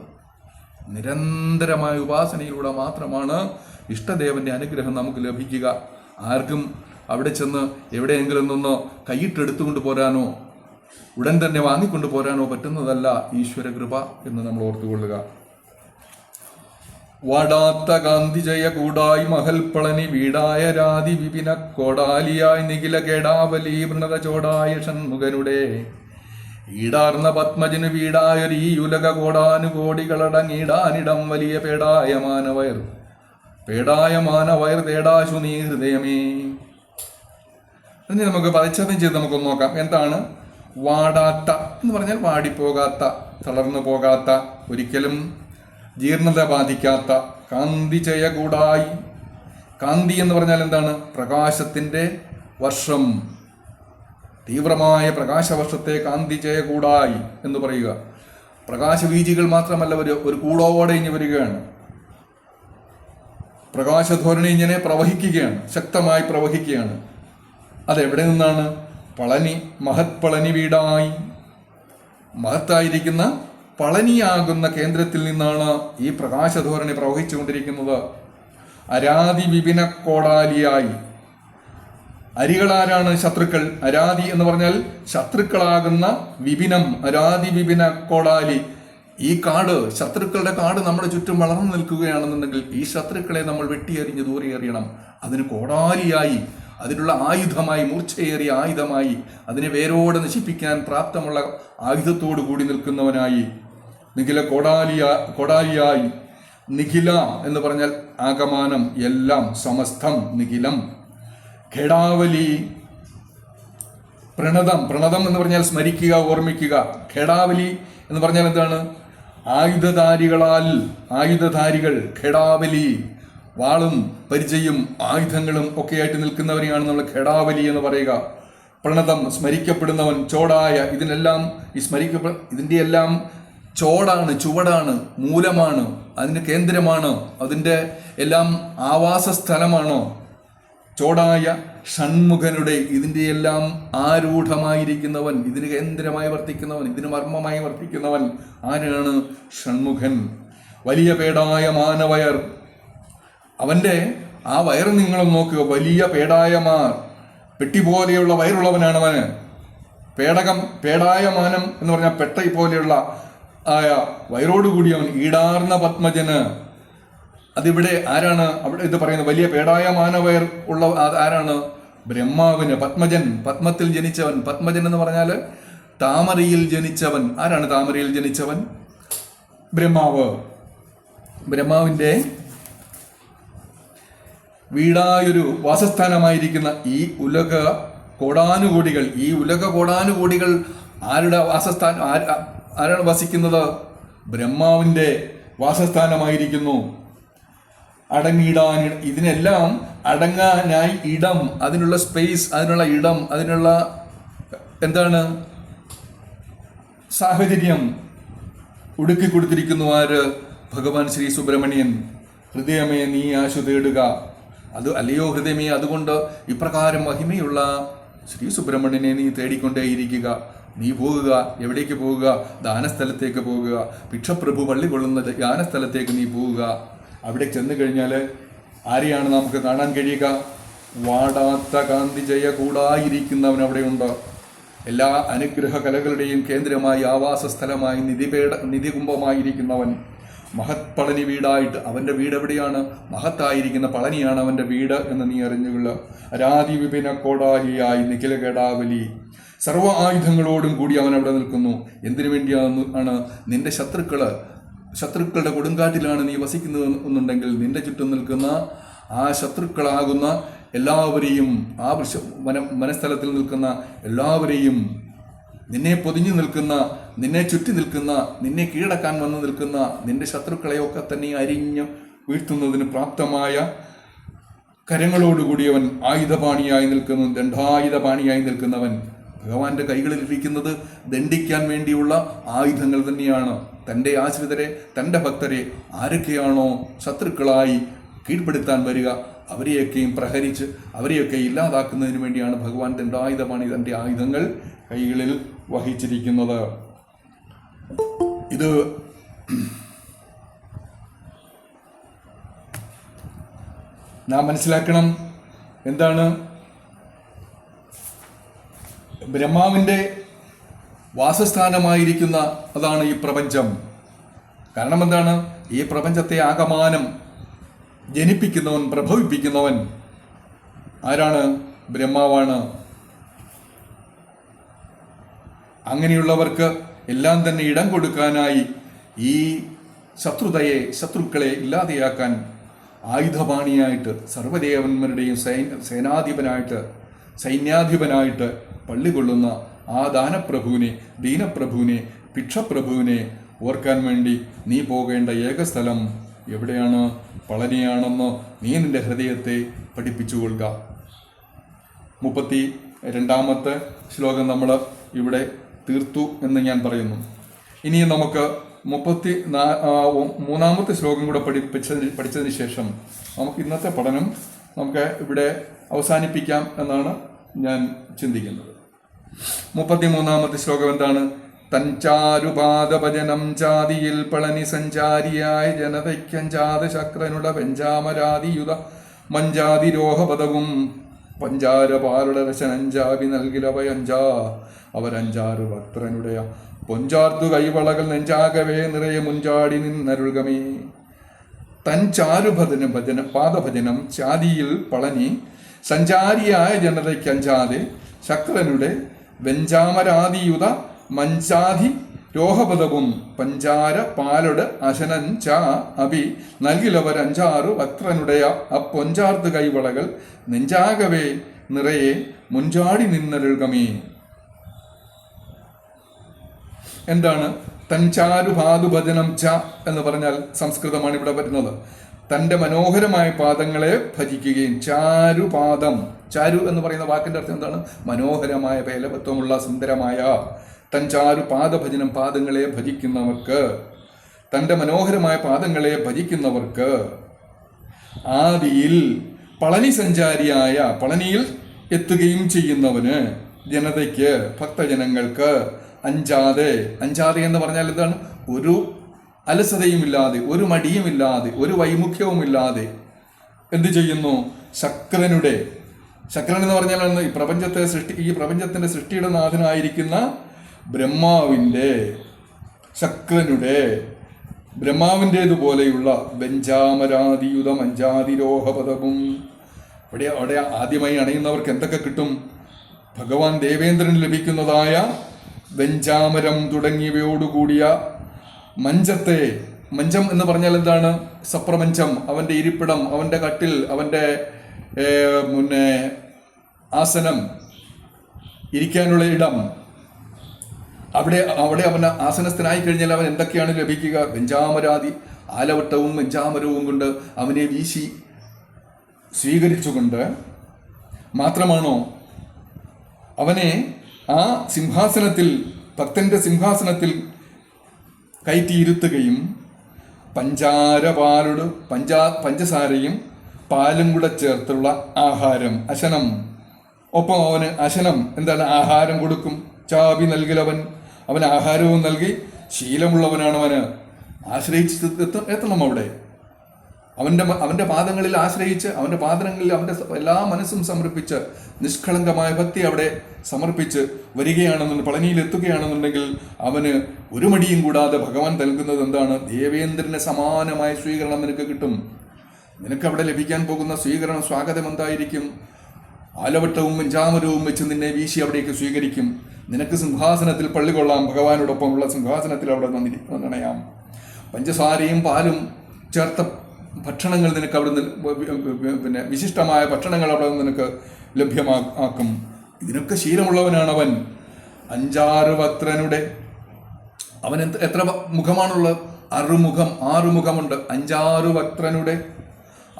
നിരന്തരമായ ഉപാസനയിലൂടെ മാത്രമാണ് ഇഷ്ടദേവന്റെ അനുഗ്രഹം നമുക്ക് ലഭിക്കുക. ആർക്കും അവിടെ ചെന്ന് എവിടെയെങ്കിലും നിന്ന് കൈയിട്ടെടുത്തുകൊണ്ട് പോരാനോ ഉടൻ തന്നെ വാങ്ങിക്കൊണ്ടു പോരാനോ പറ്റുന്നതല്ല ഈശ്വര കൃപ എന്ന് നമ്മൾ ഓർത്തുകൊള്ളുക. വാടാത്ത കാന്തി ജയ കൂടായി മഹൽപ്പളനി വീടായ രാതി വിപിന കോടാലിയായി നിഖില കേടാവലി വൃണത ചോടായ ഷൺമുഖനുടെ ഈടാർന്ന പത്മജന് വീടായൊരീ ഉലക കോടാനുകോടികളടങ്ങിടാനിടം വലിയ പേടായ മാനവയർ തേടാശു നീ ഹൃദയമേ. അതിന് നമുക്ക് പദച്ഛേദം ചെയ്ത് നമുക്കൊന്ന് നോക്കാം. എന്താണ് വാടാത്ത എന്ന് പറഞ്ഞാൽ? വാടിപ്പോകാത്ത, തളർന്നു പോകാത്ത, ഒരിക്കലും ജീർണത ബാധിക്കാത്ത. കാന്തി ജയ കൂടായി. കാന്തി എന്ന് പറഞ്ഞാൽ എന്താണ്? പ്രകാശത്തിൻ്റെ വർഷം, തീവ്രമായ പ്രകാശവർഷത്തെ കാന്തി ജയ കൂടായി എന്ന് പറയുക. പ്രകാശവീജികൾ മാത്രമല്ല ഒരു കൂടോടെ ഇനി വരികയാണ്. പ്രകാശധോരണി ഇങ്ങനെ പ്രവഹിക്കുകയാണ്, ശക്തമായി പ്രവഹിക്കുകയാണ്. അതെവിടെ നിന്നാണ്? മഹത് പളനി വീടായി, മഹത്തായിരിക്കുന്ന പളനിയാകുന്ന കേന്ദ്രത്തിൽ നിന്നാണ് ഈ പ്രകാശധോരണി പ്രവഹിച്ചുകൊണ്ടിരിക്കുന്നത്. അരാതി വിപിന കോടാലിയായി. അരികളാരാണ്? ശത്രുക്കൾ. അരാതി എന്ന് പറഞ്ഞാൽ ശത്രുക്കളാകുന്ന വിപിനം, അരാതി വിപിന കോടാലി. ഈ കാട്, ശത്രുക്കളുടെ കാട് നമ്മുടെ ചുറ്റും വളർന്നു നിൽക്കുകയാണെന്നുണ്ടെങ്കിൽ ഈ ശത്രുക്കളെ നമ്മൾ വെട്ടിയെറിഞ്ഞ് ദൂരെ എറിയണം. അതിന് കോടാലിയായി, അതിനുള്ള ആയുധമായി, മൂർച്ചയേറിയ ആയുധമായി, അതിനെ വേരോടെ നശിപ്പിക്കാൻ പ്രാപ്തമുള്ള ആയുധത്തോടു കൂടി നിൽക്കുന്നവനായി. നിഖില കോടാലിയായി. നിഖില എന്ന് പറഞ്ഞാൽ ആകമാനം, എല്ലാം, സമസ്തം, നിഖിലം. ഖേടാവലി. പ്രണതം എന്ന് പറഞ്ഞാൽ സ്മരിക്കുക, ഓർമ്മിക്കുക. ഖേടാവലി എന്ന് പറഞ്ഞാൽ എന്താണ്? ആയുധധാരികൾ. ഖേടാവലി. വാളും പരിചയും ആയുധങ്ങളും ഒക്കെയായിട്ട് നിൽക്കുന്നവരെയാണ് നമ്മൾ ഖേടാവലി എന്ന് പറയുക. പ്രണതം സ്മരിക്കപ്പെടുന്നവൻ, ചോടായ ഇതിനെല്ലാം ഇതിൻ്റെ എല്ലാം ചോടാണ്, ചുവടാണ്, മൂലമാണ്, അതിന് കേന്ദ്രമാണ്, അതിൻ്റെ എല്ലാം ആവാസ സ്ഥലമാണോ? ചോടായ ഷൺമുഖനുടെ ഇതിൻ്റെ എല്ലാം ആരൂഢമായിരിക്കുന്നവൻ, ഇതിന് കേന്ദ്രമായി വർത്തിക്കുന്നവൻ, ഇതിന് മർമ്മമായി വർത്തിക്കുന്നവൻ ആരാണ്? ഷൺമുഖൻ. വലിയ പേടായ മാനവയർ, അവൻ്റെ ആ വയറ് നിങ്ങൾ നോക്കുക, വലിയ പേടായമാർ, പെട്ടി പോലെയുള്ള വയറുള്ളവനാണ് അവന്. പേടായ മാനം എന്ന് പറഞ്ഞാൽ പെട്ട പോലെയുള്ള ആയ വയറോടുകൂടിയവൻ, ഈടാർന്ന പത്മജന്. അതിവിടെ ആരാണ്? അവിടെ ഇത് പറയുന്നത് വലിയ പേടായ മാനവയർ ഉള്ള ആരാണ്? ബ്രഹ്മാവിന്. പത്മജൻ, പത്മത്തിൽ ജനിച്ചവൻ. പത്മജൻ എന്ന് പറഞ്ഞാൽ താമരയിൽ ജനിച്ചവൻ. ആരാണ് താമരയിൽ ജനിച്ചവൻ? ബ്രഹ്മാവ്. ബ്രഹ്മാവിൻ്റെ വീടായൊരു വാസസ്ഥാനമായിരിക്കുന്ന ഈ ഉലക കോടാനുകോടികൾ ആരുടെ വാസസ്ഥാനം? ആരാണ് വസിക്കുന്നത്? ബ്രഹ്മാവിൻ്റെ വാസസ്ഥാനമായിരിക്കുന്നു. അടങ്ങിയിടാൻ, ഇതിനെല്ലാം അടങ്ങാനായി ഇടം, അതിനുള്ള സ്പേസ്, അതിനുള്ള ഇടം, അതിനുള്ള എന്താണ് സാഹചര്യം ഒടുക്കി കൊടുത്തിരിക്കുന്നു. ആര്? ഭഗവാൻ ശ്രീ സുബ്രഹ്മണ്യൻ. ഹൃദയമേ നീ ആശു തേടുക, അത് അല്ലയോ ഹൃദയമേ, അതുകൊണ്ട് ഇപ്രകാരം മഹിമയുള്ള ശ്രീ സുബ്രഹ്മണ്യനെ നീ തേടിക്കൊണ്ടേയിരിക്കുക. നീ പോകുക. എവിടേക്ക് പോകുക? ദാനസ്ഥലത്തേക്ക് പോകുക. ഭിക്ഷപ്രഭു പള്ളി കൊള്ളുന്ന ദാനസ്ഥലത്തേക്ക് നീ പോവുക. അവിടെ ചെന്ന് കഴിഞ്ഞാൽ ആരെയാണ് നമുക്ക് കാണാൻ കഴിയുക? വാടാത്ത കാന്തി ജയ കൂടായിരിക്കുന്നവൻ അവിടെയുണ്ട്. എല്ലാ അനുഗ്രഹ കലകളുടെയും കേന്ദ്രമായി, ആവാസ സ്ഥലമായി, നിധികുംഭമായിരിക്കുന്നവൻ, മഹത് പളനി വീടായിട്ട്. അവൻ്റെ വീട് എവിടെയാണ്? മഹത്തായിരിക്കുന്ന പളനിയാണ് അവൻ്റെ വീട് എന്ന് നീ അറിഞ്ഞുകൊള്ള. രാതി വിപിന കോടാലിയായി നിഖില കേടാവലി, സർവ്വ ആയുധങ്ങളോടും കൂടി അവൻ അവിടെ നിൽക്കുന്നു. എന്തിനു വേണ്ടിയാണ്? നിന്റെ ശത്രുക്കളുടെ കൊടുങ്കാറ്റിലാണ് നീ വസിക്കുന്നത് എന്നുണ്ടെങ്കിൽ നിന്റെ ചുറ്റും നിൽക്കുന്ന ആ ശത്രുക്കളാകുന്ന എല്ലാവരെയും, ആ മനസ്ഥലത്തിൽ നിൽക്കുന്ന എല്ലാവരെയും, നിന്നെ പൊതിഞ്ഞു നിൽക്കുന്ന, നിന്നെ ചുറ്റി നിൽക്കുന്ന, നിന്നെ കീഴടക്കാൻ വന്നു നിൽക്കുന്ന നിന്റെ ശത്രുക്കളെയൊക്കെ തന്നെ അരിഞ്ഞ് വീഴ്ത്തുന്നതിന് പ്രാപ്തമായ കരങ്ങളോടുകൂടിയവൻ, ആയുധപാണിയായി നിൽക്കുന്നു, ദണ്ഡായുധപാണിയായി നിൽക്കുന്നവൻ. ഭഗവാന്റെ കൈകളിലിരിക്കുന്നത് ദണ്ഡിക്കാൻ വേണ്ടിയുള്ള ആയുധങ്ങൾ തന്നെയാണ്. തൻ്റെ ആശ്രിതരെ, തൻ്റെ ഭക്തരെ ആരൊക്കെയാണോ ശത്രുക്കളായി കീഴ്പ്പെടുത്താൻ വരിക അവരെയൊക്കെയും പ്രഹരിച്ച് അവരെയൊക്കെ ഇല്ലാതാക്കുന്നതിന് വേണ്ടിയാണ് ഭഗവാൻ ദണ്ഡായുധപാണി തൻ്റെ ആയുധങ്ങൾ കൈകളിൽ വഹിച്ചിരിക്കുന്നത്. ഇത് നാം മനസ്സിലാക്കണം. എന്താണ്? ബ്രഹ്മാവിൻ്റെ വാസസ്ഥാനമായിരിക്കുന്ന അതാണ് ഈ പ്രപഞ്ചം. കാരണം എന്താണ്? ഈ പ്രപഞ്ചത്തെ ആകമാനം ജനിപ്പിക്കുന്നവൻ, പ്രഭവിപ്പിക്കുന്നവൻ ആരാണ്? ബ്രഹ്മാവാണ്. അങ്ങനെയുള്ളവർക്ക് എല്ലാം തന്നെ ഇടം കൊടുക്കാനായി ഈ ശത്രുക്കളെ ഇല്ലാതെയാക്കാൻ ആയുധപാണിയായിട്ട്, സർവ്വദേവന്മാരുടെയും സൈന്യാധിപനായിട്ട് പള്ളി കൊള്ളുന്ന ആ ദാനപ്രഭുവിനെ, ദീനപ്രഭുവിനെ, ഭിക്ഷപ്രഭുവിനെ ഓർക്കാൻ വേണ്ടി നീ പോകേണ്ട ഏക സ്ഥലം എവിടെയാണ്? പളനിയാണെന്ന് നീ നിന്റെ ഹൃദയത്തെ പഠിപ്പിച്ചുകൊള്ളുക. 32-ാമത്തെ ശ്ലോകം നമ്മൾ ഇവിടെ തീർത്തു എന്ന് ഞാൻ പറയുന്നു. ഇനി നമുക്ക് 33-ാമത്തെ ശ്ലോകം കൂടെ പഠിച്ചതിന് ശേഷം നമുക്ക് ഇന്നത്തെ പഠനം നമുക്ക് ഇവിടെ അവസാനിപ്പിക്കാം എന്നാണ് ഞാൻ ചിന്തിക്കുന്നത്. 33-ാമത്തെ ശ്ലോകം എന്താണ്? തഞ്ചാരുപാദഭജനം ചാതിയിൽ പളനി സഞ്ചാരിയായ ജനതയ്ക്കഞ്ചാത ശക്രനുട പെഞ്ചാമരാതിയുത മഞ്ചാതിരോഹപദവും പഞ്ചാരപാരുടെ രശനഞ്ചാവി നൽകിലവയഞ്ചാ അവരഞ്ചാറ് ഭക്തനുടയ പൊഞ്ചാർത്തു കൈവളകൾ നെഞ്ചാകവേ നിറയെ മുഞ്ചാടി നിന്നരുൾഗമേ. പാദഭജനം ചാതിയിൽ പളനി സഞ്ചാരിയായ ജനതയ്ക്കഞ്ചാതെ ശക്രനുടെ വെഞ്ചാമരാതിയുത മഞ്ചാതി രോഹപദവും പഞ്ചാര പാലൊട് അശനൻ ച അഭി നൽകിലവരഞ്ചാറു വക്രനുടയ അപ്പൊഞ്ചാർത്ത് കൈവളകൾ നെഞ്ചാകവേ നിറയെ മുഞ്ചാടി നിന്നരുൾഗമേ. എന്താണ് തഞ്ചാരുപാദുഭജനം ച എന്ന് പറഞ്ഞാൽ? സംസ്കൃതമാണ് ഇവിടെ വരുന്നത്. തൻ്റെ മനോഹരമായ പാദങ്ങളെ ഭജിക്കുകയും. ചാരുപാദം, ചാരു എന്ന് പറയുന്ന വാക്കിൻ്റെ അർത്ഥം എന്താണ്? മനോഹരമായ, പേലവത്വമുള്ള, സുന്ദരമായ. തൻ ചാരുപാദഭജനം, പാദങ്ങളെ ഭജിക്കുന്നവർക്ക്, തൻ്റെ മനോഹരമായ പാദങ്ങളെ ഭജിക്കുന്നവർക്ക്. ആദിയിൽ പളനി സഞ്ചാരിയായ, പളനിയിൽ എത്തുകയും ചെയ്യുന്നവന്, ജനതയ്ക്ക്, ഭക്തജനങ്ങൾക്ക്, അഞ്ചാതെ. അഞ്ചാതെ എന്ന് പറഞ്ഞാൽ എന്താണ്? ഒരു അലസതയുമില്ലാതെ, ഒരു മടിയുമില്ലാതെ, ഒരു വൈമുഖ്യവുമില്ലാതെ എന്ത് ചെയ്യുന്നു? ശക്രനുടെ, ശക്രൻ എന്ന് പറഞ്ഞാൽ ഈ പ്രപഞ്ചത്തിന്റെ സൃഷ്ടിയുടെ നാഥനായിരിക്കുന്ന ബ്രഹ്മാവിൻ്റെ, ശക്രനുടെ, ബ്രഹ്മാവിൻ്റേതുപോലെയുള്ള ബെഞ്ചാമരാതിയുത മഞ്ചാതിരോഹപദവും. അവിടെ ആദ്യമായി അണയുന്നവർക്ക് എന്തൊക്കെ കിട്ടും? ഭഗവാൻ ദേവേന്ദ്രന് ലഭിക്കുന്നതായ ബെഞ്ചാമരം തുടങ്ങിയവയോടുകൂടിയ മഞ്ചത്തെ. മഞ്ചം എന്ന് പറഞ്ഞാൽ എന്താണ്? സപ്രമഞ്ചം, അവൻ്റെ ഇരിപ്പിടം, അവൻ്റെ കട്ടിൽ, അവൻ്റെ ആസനം, ഇരിക്കാനുള്ള ഇടം. അവിടെ അവൻ ആസനസ്ഥനായി കഴിഞ്ഞാൽ അവൻ എന്തൊക്കെയാണ് ലഭിക്കുക? ബെഞ്ചാമരാതി, ആലവട്ടവും ബെഞ്ചാമരവും കൊണ്ട് അവനെ വീശി സ്വീകരിച്ചുകൊണ്ട് മാത്രമാണോ അവനെ ആ സിംഹാസനത്തിൽ, ഭക്തന്റെ സിംഹാസനത്തിൽ കയറ്റിയിരുത്തുകയും പഞ്ചസാരയും പാലും കൂടെ ചേർത്തുള്ള ആഹാരം, അശനം, ഒപ്പം അവന് അശനം എന്താണ്? ആഹാരം കൊടുക്കും. ചാപി നൽകലവൻ, അവൻ ആഹാരവും നൽകി. ശീലമുള്ളവനാണ് അവന്. ആശ്രയിച്ച് എത്തണം അവിടെ. അവൻ്റെ പാദങ്ങളിൽ ആശ്രയിച്ച്, അവൻ്റെ പാദങ്ങളിൽ അവൻ്റെ എല്ലാ മനസ്സും സമർപ്പിച്ച്, നിഷ്കളങ്കമായ ഭക്തി അവിടെ സമർപ്പിച്ച് വരികയാണെന്നുണ്ടെങ്കിൽ, പളനിയിൽ എത്തുകയാണെന്നുണ്ടെങ്കിൽ അവന് ഒരു മടിയും കൂടാതെ ഭഗവാൻ നൽകുന്നത് എന്താണ്? ദേവേന്ദ്രന് സമാനമായ സ്വീകരണം നിനക്ക് കിട്ടും. നിനക്ക് അവിടെ ലഭിക്കാൻ പോകുന്ന സ്വീകരണം, സ്വാഗതം എന്തായിരിക്കും? ആലവട്ടവും വെഞ്ചാമരവും വെച്ച് നിന്നെ വീശി അവിടേക്ക് സ്വീകരിക്കും. നിനക്ക് സിംഹാസനത്തിൽ പള്ളികൊള്ളാം, ഭഗവാനോടൊപ്പമുള്ള സിംഹാസനത്തിൽ അവിടെ നണയാം. പഞ്ചസാരയും പാലും ചേർത്ത ഭക്ഷണങ്ങൾ നിനക്ക് അവിടെ നിന്ന്, വിശിഷ്ടമായ ഭക്ഷണങ്ങൾ അവിടെ നിന്ന് നിനക്ക് ലഭ്യമാക്കും. ഇതിനൊക്കെ ശീലമുള്ളവനാണ് അവൻ. അഞ്ചാറ് വക്രനുടെ, അവൻ എത്ര മുഖമാണുള്ളത്? ആറ് മുഖമുണ്ട്. അഞ്ചാറ് വക്രനുടെ,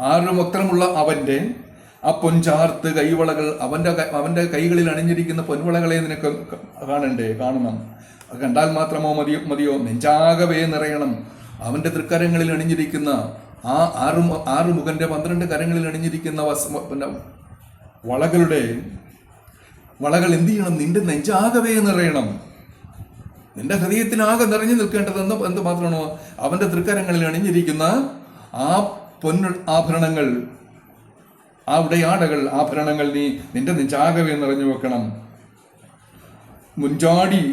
6 വക്രമുള്ള അവൻ്റെ ആ പൊൻചാർത്ത് കൈവളകൾ, അവൻ്റെ കൈകളിൽ അണിഞ്ഞിരിക്കുന്ന പൊൻവളകളെ നിനക്ക് കാണണം. അത് കണ്ടാൽ മാത്രമോ മതിയോ? നെഞ്ചാകവേ നിറയണം. അവൻ്റെ തൃക്കരങ്ങളിൽ അണിഞ്ഞിരിക്കുന്ന ആ 6 മുഖൻ്റെ 12 കരങ്ങളിൽ അണിഞ്ഞിരിക്കുന്ന വളകൾ എന്ത് ചെയ്യണം? നിന്റെ നെഞ്ചാകവേ നിറയണം. നിന്റെ ഹൃദയത്തിനാകെ നിറഞ്ഞു നിൽക്കേണ്ടത് എന്ത് മാത്രമാണോ? അവൻ്റെ തൃക്കരങ്ങളിൽ അണിഞ്ഞിരിക്കുന്ന ആ പൊന്നു ആഭരണങ്ങൾ, ആ ഉടയാടകൾ, ആഭരണങ്ങൾ നീ നിന്റെ നെഞ്ചാകവേ നിറഞ്ഞു വെക്കണം. മുൻചാടി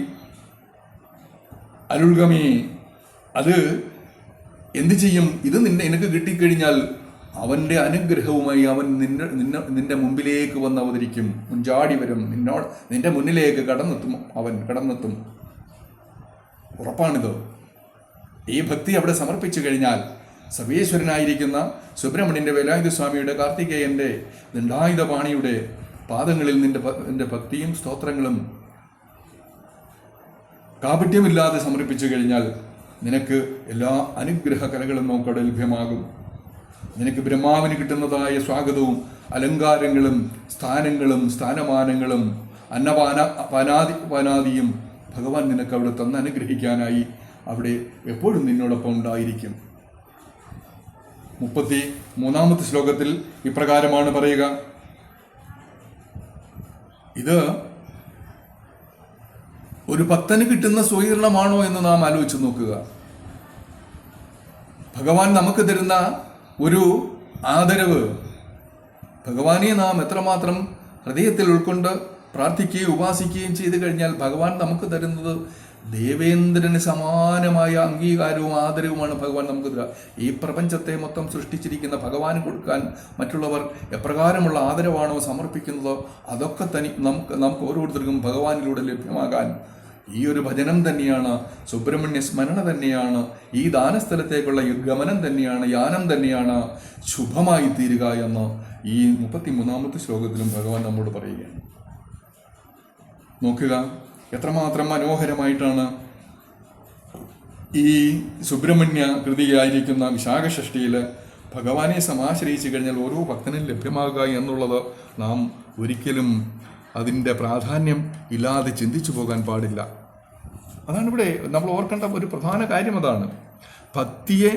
അരുൾഗമേ, അത് എന്ത് ചെയ്യും? ഇത് എനിക്ക് കിട്ടിക്കഴിഞ്ഞാൽ അവൻ്റെ അനുഗ്രഹവുമായി അവൻ നിന്റെ മുമ്പിലേക്ക് വന്ന് അവതരിക്കും. മുൻചാടി വരും, നിന്റെ മുന്നിലേക്ക് കടന്നെത്തും. ഉറപ്പാണിത്. ഈ ഭക്തി അവിടെ സമർപ്പിച്ചു കഴിഞ്ഞാൽ സർവേശ്വരനായിരിക്കുന്ന സുബ്രഹ്മണ്യൻ്റെ, വേലായുധ സ്വാമിയുടെ, കാർത്തികേയൻ്റെ, ദണ്ഡായുധപാണിയുടെ പാദങ്ങളിൽ നിന്റെ ഭക്തിയും സ്തോത്രങ്ങളും കാപട്യമില്ലാതെ സമർപ്പിച്ചു കഴിഞ്ഞാൽ നിനക്ക് എല്ലാ അനുഗ്രഹ കലകളും നമുക്കവിടെ ലഭ്യമാകും. നിനക്ക് ബ്രഹ്മാവിന് കിട്ടുന്നതായ സ്വാഗതവും അലങ്കാരങ്ങളും സ്ഥാനങ്ങളും സ്ഥാനമാനങ്ങളും പാനാദിയും ഭഗവാൻ നിനക്ക് അവിടെ തന്ന് അനുഗ്രഹിക്കാനായി അവിടെ എപ്പോഴും നിന്നോടൊപ്പം ഉണ്ടായിരിക്കും. 33-ാമത്തെ ശ്ലോകത്തിൽ ഇപ്രകാരമാണ് പറയുക. ഇത് ഒരു ഭക്തന് കിട്ടുന്ന സ്വീകരണമാണോ എന്ന് നാം ആലോചിച്ച് നോക്കുക. ഭഗവാൻ നമുക്ക് തരുന്ന ഒരു ആദരവ്, ഭഗവാനെ നാം എത്രമാത്രം ഹൃദയത്തിൽ ഉൾക്കൊണ്ട് പ്രാർത്ഥിക്കുകയും ഉപാസിക്കുകയും ചെയ്തു കഴിഞ്ഞാൽ ഭഗവാൻ നമുക്ക് തരുന്നത് ദേവേന്ദ്രന് സമാനമായ അംഗീകാരവും ആദരവുമാണ് ഭഗവാൻ നമുക്ക് തരിക. ഈ പ്രപഞ്ചത്തെ മൊത്തം സൃഷ്ടിച്ചിരിക്കുന്ന ഭഗവാന് കൊടുക്കാൻ മറ്റുള്ളവർ എപ്രകാരമുള്ള ആദരവാണോ സമർപ്പിക്കുന്നതോ അതൊക്കെ നമുക്ക് ഓരോരുത്തർക്കും ഭഗവാനിലൂടെ ലഭ്യമാകാൻ ഈ ഒരു ഭജനം തന്നെയാണ്, സുബ്രഹ്മണ്യ സ്മരണ തന്നെയാണ്, ഈ ദാനസ്ഥലത്തേക്കുള്ള ഗമനം തന്നെയാണ്, യാനം തന്നെയാണ് ശുഭമായി തീരുക എന്ന് ഈ 33-ാമത്തെ ശ്ലോകത്തിലും ഭഗവാൻ നമ്മോട് പറയുകയാണ്. നോക്കുക, എത്രമാത്രം മനോഹരമായിട്ടാണ് ഈ സുബ്രഹ്മണ്യ കൃതിയായിരിക്കുന്ന വിശാഖ ഷഷ്ടിയിൽ ഭഗവാനെ സമാശ്രയിച്ചു കഴിഞ്ഞാൽ ഓരോ ഭക്തനും ലഭ്യമാകുക എന്നുള്ളത് നാം ഒരിക്കലും അതിൻ്റെ പ്രാധാന്യം ഇല്ലാതെ ചിന്തിച്ചു പോകാൻ പാടില്ല. അതാണ് ഇവിടെ നമ്മൾ ഓർക്കേണ്ട ഒരു പ്രധാന കാര്യം. അതാണ് ഭക്തിയെ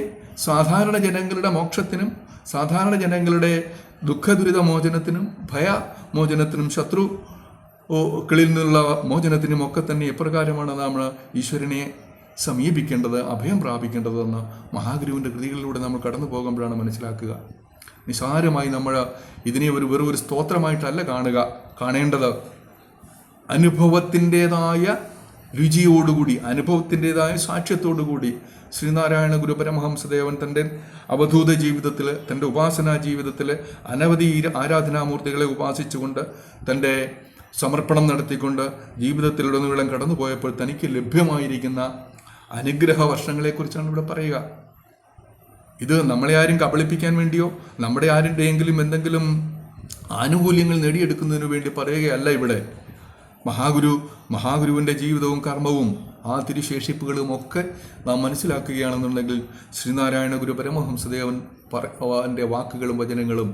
സാധാരണ ജനങ്ങളുടെ മോക്ഷത്തിനും സാധാരണ ജനങ്ങളുടെ ദുഃഖദുരിത മോചനത്തിനും ഭയമോചനത്തിനും ശത്രുക്കളിൽ നിന്നുള്ള മോചനത്തിനും ഒക്കെ തന്നെ എപ്രകാരമാണ് നമ്മൾ ഈശ്വരനെ സമീപിക്കേണ്ടത്, അഭയം പ്രാപിക്കേണ്ടതെന്ന് മഹാഗുരുവിൻ്റെ കൃതികളിലൂടെ നമ്മൾ കടന്നു പോകുമ്പോഴാണ് മനസ്സിലാക്കുക. നിസ്സാരമായി നമ്മൾ ഇതിനെ വെറും ഒരു സ്തോത്രമായിട്ടല്ല കാണേണ്ടത്. അനുഭവത്തിൻ്റെതായ രുചിയോടുകൂടി, അനുഭവത്തിൻ്റെതായ സാക്ഷ്യത്തോടുകൂടി ശ്രീനാരായണ ഗുരു പരമഹംസദേവൻ തൻ്റെ അവധൂത ജീവിതത്തിൽ, തൻ്റെ ഉപാസനാ ജീവിതത്തിൽ അനവധി ആരാധനാമൂർത്തികളെ ഉപാസിച്ചുകൊണ്ട് തൻ്റെ സമർപ്പണം നടത്തിക്കൊണ്ട് ജീവിതത്തിലുടനീളം കടന്നുപോയപ്പോൾ തനിക്ക് ലഭ്യമായിരിക്കുന്ന അനുഗ്രഹ വർഷങ്ങളെക്കുറിച്ചാണ് ഇവിടെ പറയുക. ഇത് നമ്മളെ ആരും കബളിപ്പിക്കാൻ വേണ്ടിയോ നമ്മുടെ ആരുടെയെങ്കിലും എന്തെങ്കിലും ആനുകൂല്യങ്ങൾ നേടിയെടുക്കുന്നതിന് വേണ്ടി പറയുകയല്ല ഇവിടെ. മഹാഗുരുവിൻ്റെ ജീവിതവും കർമ്മവും ആ തിരുശേഷിപ്പുകളും ഒക്കെ നാം മനസ്സിലാക്കുകയാണെന്നുണ്ടെങ്കിൽ ശ്രീനാരായണ ഗുരു പരമഹംസദേവൻ എൻ്റെ വാക്കുകളും വചനങ്ങളും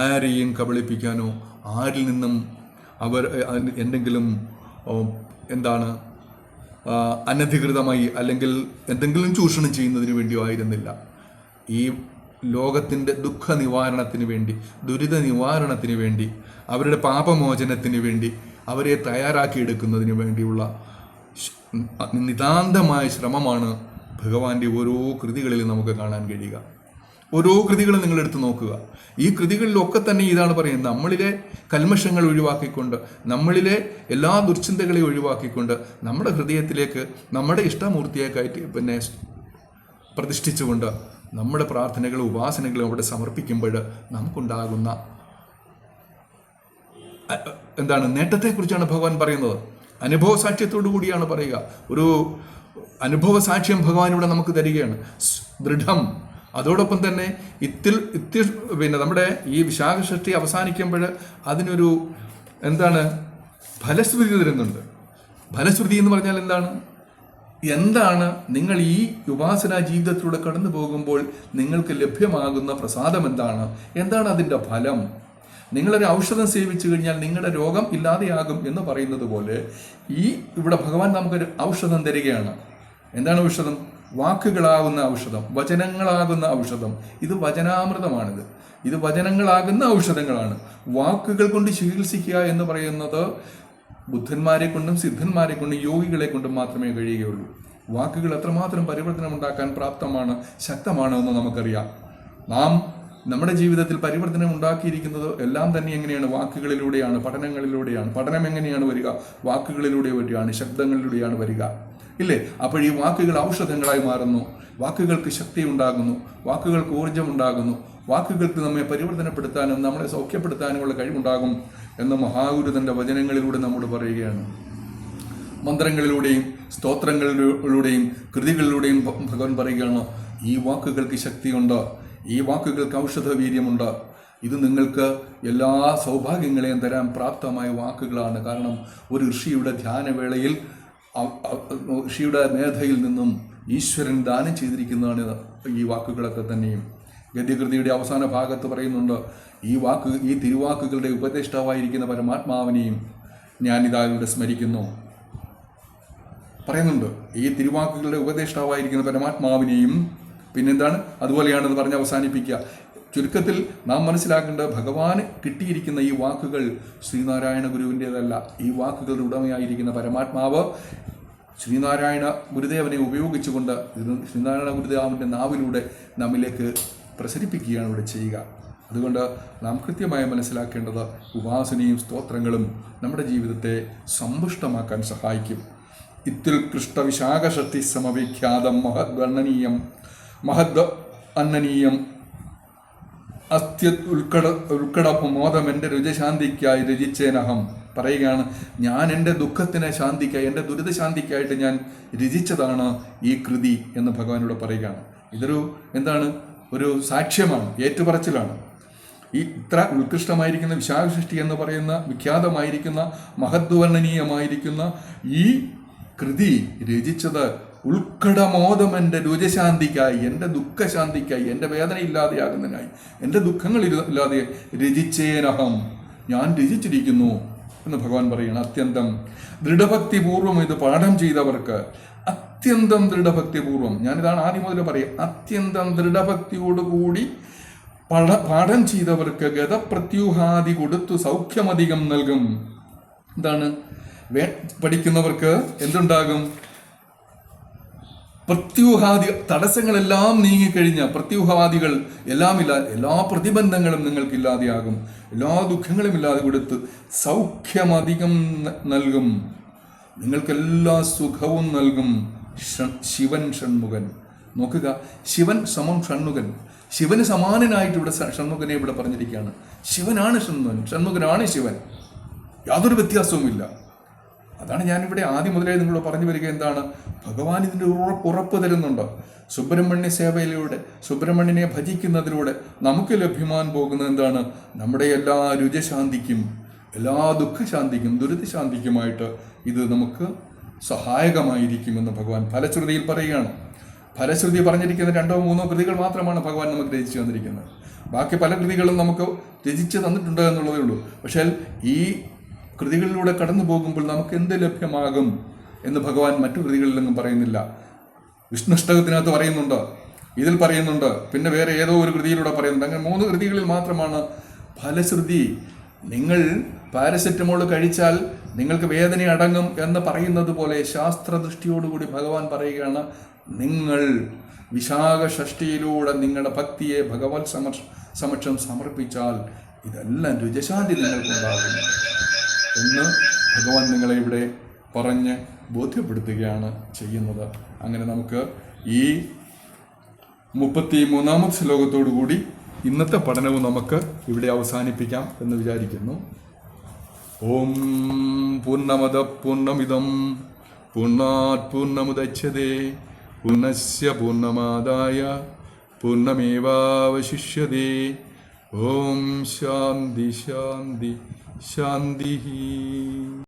ആരെയും കബളിപ്പിക്കാനോ ആരിൽ നിന്നും അവർ എന്തെങ്കിലും അനധികൃതമായി അല്ലെങ്കിൽ എന്തെങ്കിലും ചൂഷണം ചെയ്യുന്നതിന് വേണ്ടിയോ ആയിരുന്നില്ല. ഈ ലോകത്തിൻ്റെ ദുഃഖ നിവാരണത്തിന് വേണ്ടി, ദുരിത നിവാരണത്തിന് വേണ്ടി, അവരുടെ പാപമോചനത്തിന് വേണ്ടി അവരെ തയ്യാറാക്കിയെടുക്കുന്നതിന് വേണ്ടിയുള്ള നിതാന്തമായ ശ്രമമാണ് ഭഗവാന്റെ ഓരോ കൃതികളിലും നമുക്ക് കാണാൻ കഴിയുക. ഓരോ കൃതികളും നിങ്ങളെടുത്ത് നോക്കുക. ഈ കൃതികളിലൊക്കെ തന്നെ ഇതാണ് പറയുന്നത്. നമ്മളിലെ കൽമഷങ്ങൾ ഒഴിവാക്കിക്കൊണ്ട്, നമ്മളിലെ എല്ലാ ദുർചിന്തകളെയും ഒഴിവാക്കിക്കൊണ്ട് നമ്മുടെ ഹൃദയത്തിലേക്ക് നമ്മുടെ ഇഷ്ടമൂർത്തിയെ പ്രതിഷ്ഠിച്ചുകൊണ്ട് നമ്മുടെ പ്രാർത്ഥനകളും ഉപാസനകളും അവിടെ സമർപ്പിക്കുമ്പോൾ നമുക്കുണ്ടാകുന്ന നേട്ടത്തെക്കുറിച്ചാണ് ഭഗവാൻ പറയുന്നത്. അനുഭവ സാക്ഷ്യത്തോടു കൂടിയാണ് പറയുക. ഒരു അനുഭവ സാക്ഷ്യം ഭഗവാൻ ഇവിടെ നമുക്ക് തരികയാണ്, ദൃഢം. അതോടൊപ്പം തന്നെ നമ്മുടെ ഈ വിശാഖ ഷഷ്ഠി അവസാനിക്കുമ്പോൾ അതിനൊരു ഫലശ്രുതി തരുന്നുണ്ട്. ഫലശ്രുതി എന്ന് പറഞ്ഞാൽ എന്താണ് നിങ്ങൾ ഈ ഉപാസനാ ജീവിതത്തിലൂടെ കടന്നു പോകുമ്പോൾ നിങ്ങൾക്ക് ലഭ്യമാകുന്ന പ്രസാദം എന്താണ് അതിൻ്റെ ഫലം? നിങ്ങളൊരു ഔഷധം സേവിച്ചു കഴിഞ്ഞാൽ നിങ്ങളുടെ രോഗം ഇല്ലാതെയാകും എന്ന് പറയുന്നത് പോലെ ഇവിടെ ഭഗവാൻ നമുക്കൊരു ഔഷധം തരികയാണ്. എന്താണ് ഔഷധം? വാക്കുകളാകുന്ന ഔഷധം, വചനങ്ങളാകുന്ന ഔഷധം. ഇത് വചനാമൃതമാണിത്. ഇത് വചനങ്ങളാകുന്ന ഔഷധങ്ങളാണ്. വാക്കുകൾ കൊണ്ട് ചികിത്സിക്കുക എന്ന് പറയുന്നത് ബുദ്ധന്മാരെ കൊണ്ടും സിദ്ധന്മാരെ കൊണ്ടും യോഗികളെ കൊണ്ടും മാത്രമേ കഴിയുകയുള്ളൂ. വാക്കുകൾ എത്രമാത്രം പരിവർത്തനം ഉണ്ടാക്കാൻ പ്രാപ്തമാണ്, ശക്തമാണ് എന്ന് നമുക്കറിയാം. നാം നമ്മുടെ ജീവിതത്തിൽ പരിവർത്തനം ഉണ്ടാക്കിയിരിക്കുന്നത് എല്ലാം തന്നെ എങ്ങനെയാണ്? വാക്കുകളിലൂടെയാണ്, പഠനങ്ങളിലൂടെയാണ്. പഠനം എങ്ങനെയാണ് വരിക? വാക്കുകളിലൂടെ വരികയാണ്, ശബ്ദങ്ങളിലൂടെയാണ് വരിക, ഇല്ലേ? അപ്പോൾ ഈ വാക്കുകൾ ഔഷധങ്ങളായി മാറുന്നു. വാക്കുകൾക്ക് ശക്തി ഉണ്ടാകുന്നു, വാക്കുകൾക്ക് ഊർജം ഉണ്ടാകുന്നു, വാക്കുകൾക്ക് നമ്മെ പരിവർത്തനപ്പെടുത്താനും നമ്മളെ സൗഖ്യപ്പെടുത്താനുമുള്ള കഴിവുണ്ടാകും എന്ന് മഹാഗുരു തൻ്റെ വചനങ്ങളിലൂടെ നമ്മോട് പറയുകയാണ്. മന്ത്രങ്ങളിലൂടെയും സ്തോത്രങ്ങളിലൂടെയും കൃതികളിലൂടെയും ഭഗവാൻ പറയുകയാണ്, ഈ വാക്കുകൾക്ക് ശക്തിയുണ്ട്, ഈ വാക്കുകൾക്ക് ഔഷധവീര്യമുണ്ട്. ഇത് നിങ്ങൾക്ക് എല്ലാ സൗഭാഗ്യങ്ങളെയും തരാൻ പ്രാപ്തമായ വാക്കുകളാണ്. കാരണം ഒരു ഋഷിയുടെ ധ്യാനവേളയിൽ ഋഷിയുടെ മേധയിൽ നിന്നും ഈശ്വരൻ ദാനം ചെയ്തിരിക്കുന്നതാണ് ഈ വാക്കുകളൊക്കെ തന്നെയും. ഗദ്യകൃതിയുടെ അവസാന ഭാഗത്ത് പറയുന്നുണ്ട്, ഈ തിരുവാക്കുകളുടെ ഉപദേഷ്ടാവായിരിക്കുന്ന പരമാത്മാവിനെയും ഞാനിതാ ഇവിടെ സ്മരിക്കുന്നു പറയുന്നുണ്ട്. ഈ തിരുവാക്കുകളുടെ ഉപദേഷ്ടാവായിരിക്കുന്ന പരമാത്മാവിനെയും അതുപോലെയാണെന്ന് പറഞ്ഞ് അവസാനിപ്പിക്കുക. ചുരുക്കത്തിൽ നാം മനസ്സിലാക്കേണ്ടത് ഭഗവാന് കിട്ടിയിരിക്കുന്ന ഈ വാക്കുകൾ ശ്രീനാരായണ ഗുരുവിൻ്റേതല്ല. ഈ വാക്കുകളുടെ ഉടമയായിരിക്കുന്ന പരമാത്മാവ് ശ്രീനാരായണ ഗുരുദേവനെ ഉപയോഗിച്ചുകൊണ്ട് ശ്രീനാരായണ ഗുരുദേവൻ്റെ നാവിലൂടെ നമ്മിലേക്ക് പ്രസരിപ്പിക്കുകയാണ് ഇവിടെ ചെയ്യുക. അതുകൊണ്ട് നാം കൃത്യമായി മനസ്സിലാക്കേണ്ടത് ഉപാസനയും സ്തോത്രങ്ങളും നമ്മുടെ ജീവിതത്തെ സമ്പുഷ്ടമാക്കാൻ സഹായിക്കും. ഇത്യുത്കൃഷ്ട വിശാഖഷഷ്ടി സമവിഖ്യാതം മഹദ്വർണ്ണനീയം മഹദ് അന്നനീയം അസ്ത്യത് ഉൾക്കടമോദം എൻ്റെ രുചശാന്തിക്കായി രചിച്ചേനഹം പറയുകയാണ്. ഞാൻ എൻ്റെ ദുഃഖത്തിന് ശാന്തിക്കായി, എൻ്റെ ദുരിതശാന്തിക്കായിട്ട് ഞാൻ രചിച്ചതാണ് ഈ കൃതി എന്ന് ഭഗവാനോട് പറയുകയാണ്. ഇതൊരു ഒരു സാക്ഷ്യമാണ്, ഏറ്റുപറച്ചിലാണ്. ഈ ഇത്ര ഉത്കൃഷ്ടമായിരിക്കുന്ന വിശാഖസൃഷ്ടി എന്ന് പറയുന്ന വിഖ്യാതമായിരിക്കുന്ന മഹദ്വർണ്ണനീയമായിരിക്കുന്ന ഈ കൃതി രചിച്ചത് ഉൾക്കടമോദം എൻ്റെ രുചശാന്തിക്കായി, എൻ്റെ ദുഃഖശാന്തിക്കായി, എൻ്റെ വേദന ഇല്ലാതെയാകുന്നതിനായി, എൻ്റെ ദുഃഖങ്ങൾ ഇല്ലാതെ രചിച്ചേനഹം, ഞാൻ രചിച്ചിരിക്കുന്നു എന്ന് ഭഗവാൻ പറയണം. അത്യന്തം ദൃഢഭക്തിപൂർവം ഇത് പാഠം ചെയ്തവർക്ക്, അത്യന്തം ദൃഢഭക്തിപൂർവം, ഞാനിതാണ് ആദ്യം മുതൽ പറയുക, അത്യന്തം ദൃഢഭക്തിയോടുകൂടി പാഠം ചെയ്തവർക്ക് ഗതപ്രത്യൂഹാദി കൊടുത്തു സൗഖ്യമധികം നൽകും. എന്താണ്? പഠിക്കുന്നവർക്ക് എന്തുണ്ടാകും? പ്രത്യൂഹാദി തടസ്സങ്ങളെല്ലാം നീങ്ങിക്കഴിഞ്ഞ പ്രത്യൂഹാദികൾ എല്ലാം എല്ലാ പ്രതിബന്ധങ്ങളും നിങ്ങൾക്ക് ഇല്ലാതെയാകും, എല്ലാ ദുഃഖങ്ങളും ഇല്ലാതെ കൊടുത്ത് സൗഖ്യമധികം നൽകും, നിങ്ങൾക്കെല്ലാ സുഖവും നൽകും. ശിവൻ ഷൺമുഖൻ. നോക്കുക, ശിവൻ സമം ഷൺമുഖൻ. ശിവന് സമാനനായിട്ട് ഇവിടെ ഷൺമുഖനെ ഇവിടെ പറഞ്ഞിരിക്കുകയാണ്. ശിവനാണ് ഷൺമുഖൻ, ഷൺമുഖനാണ് ശിവൻ, യാതൊരു വ്യത്യാസവുമില്ല. അതാണ് ഞാനിവിടെ ആദ്യം മുതലേ നിങ്ങളോട് പറഞ്ഞു വരിക. എന്താണ്? ഭഗവാൻ ഇതിൻ്റെ ഉറപ്പ് തരുന്നുണ്ട്. സുബ്രഹ്മണ്യ സേവയിലൂടെ, സുബ്രഹ്മണ്യനെ ഭജിക്കുന്നതിലൂടെ നമുക്ക് ലഭ്യമാൻ പോകുന്നത് എന്താണ്? നമ്മുടെ എല്ലാ രുചശാന്തിക്കും, എല്ലാ ദുഃഖശാന്തിക്കും, ദുരിതശാന്തിക്കുമായിട്ട് ഇത് നമുക്ക് സഹായകമായിരിക്കുമെന്ന് ഭഗവാൻ ഫലശ്രുതിയിൽ പറയുകയാണ്. ഫലശ്രുതി പറഞ്ഞിരിക്കുന്ന 2 or 3 കൃതികൾ മാത്രമാണ് ഭഗവാൻ നമുക്ക് രചിച്ചു തന്നിരിക്കുന്നത്. ബാക്കി പല കൃതികളും നമുക്ക് രചിച്ച് തന്നിട്ടുണ്ട് എന്നുള്ളതേ ഉള്ളൂ. പക്ഷേ ഈ കൃതികളിലൂടെ കടന്നു പോകുമ്പോൾ നമുക്ക് എന്ത് ലഭ്യമാകും എന്ന് ഭഗവാൻ മറ്റു കൃതികളിലൊന്നും പറയുന്നില്ല. വിഷ്ണുഷ്ടകത്തിനകത്ത് പറയുന്നുണ്ട്, ഇതിൽ പറയുന്നുണ്ട്, പിന്നെ വേറെ ഏതോ ഒരു കൃതിയിലൂടെ പറയുന്നുണ്ട്. അങ്ങനെ 3 കൃതികളിൽ മാത്രമാണ് ഫലശ്രുതി. നിങ്ങൾ പാരസെറ്റമോൾ കഴിച്ചാൽ നിങ്ങൾക്ക് വേദന അടങ്ങും എന്ന് പറയുന്നത് പോലെ ശാസ്ത്രദൃഷ്ടിയോടുകൂടി ഭഗവാൻ പറയുകയാണ്, നിങ്ങൾ വിശാഖ ഷഷ്ടിയിലൂടെ നിങ്ങളുടെ ഭക്തിയെ ഭഗവത് സമക്ഷം സമർപ്പിച്ചാൽ ഇതെല്ലാം രുചശാന്തി നിങ്ങൾക്കുണ്ടാകും എന്ന് ഭഗവാൻ നിങ്ങളെ ഇവിടെ പറഞ്ഞ് ബോധ്യപ്പെടുത്തുകയാണ് ചെയ്യുന്നത്. അങ്ങനെ നമുക്ക് ഈ 33ാമത്തെ ശ്ലോകത്തോടു കൂടി ഇന്നത്തെ പഠനവും നമുക്ക് ഇവിടെ അവസാനിപ്പിക്കാം എന്ന് വിചാരിക്കുന്നു. ഓം പൂർണ്ണമദ പൂർണ്ണമിദം പൂർണ്ണാത് പൂർണ്ണമുദച്യതേ പൂർണ്ണസ്യ പൂർണ്ണമാദായ പൂർണ്ണമേവാവശിഷ്യതേ. ഓം ശാന്തി ശാന്തി ശാന്തി.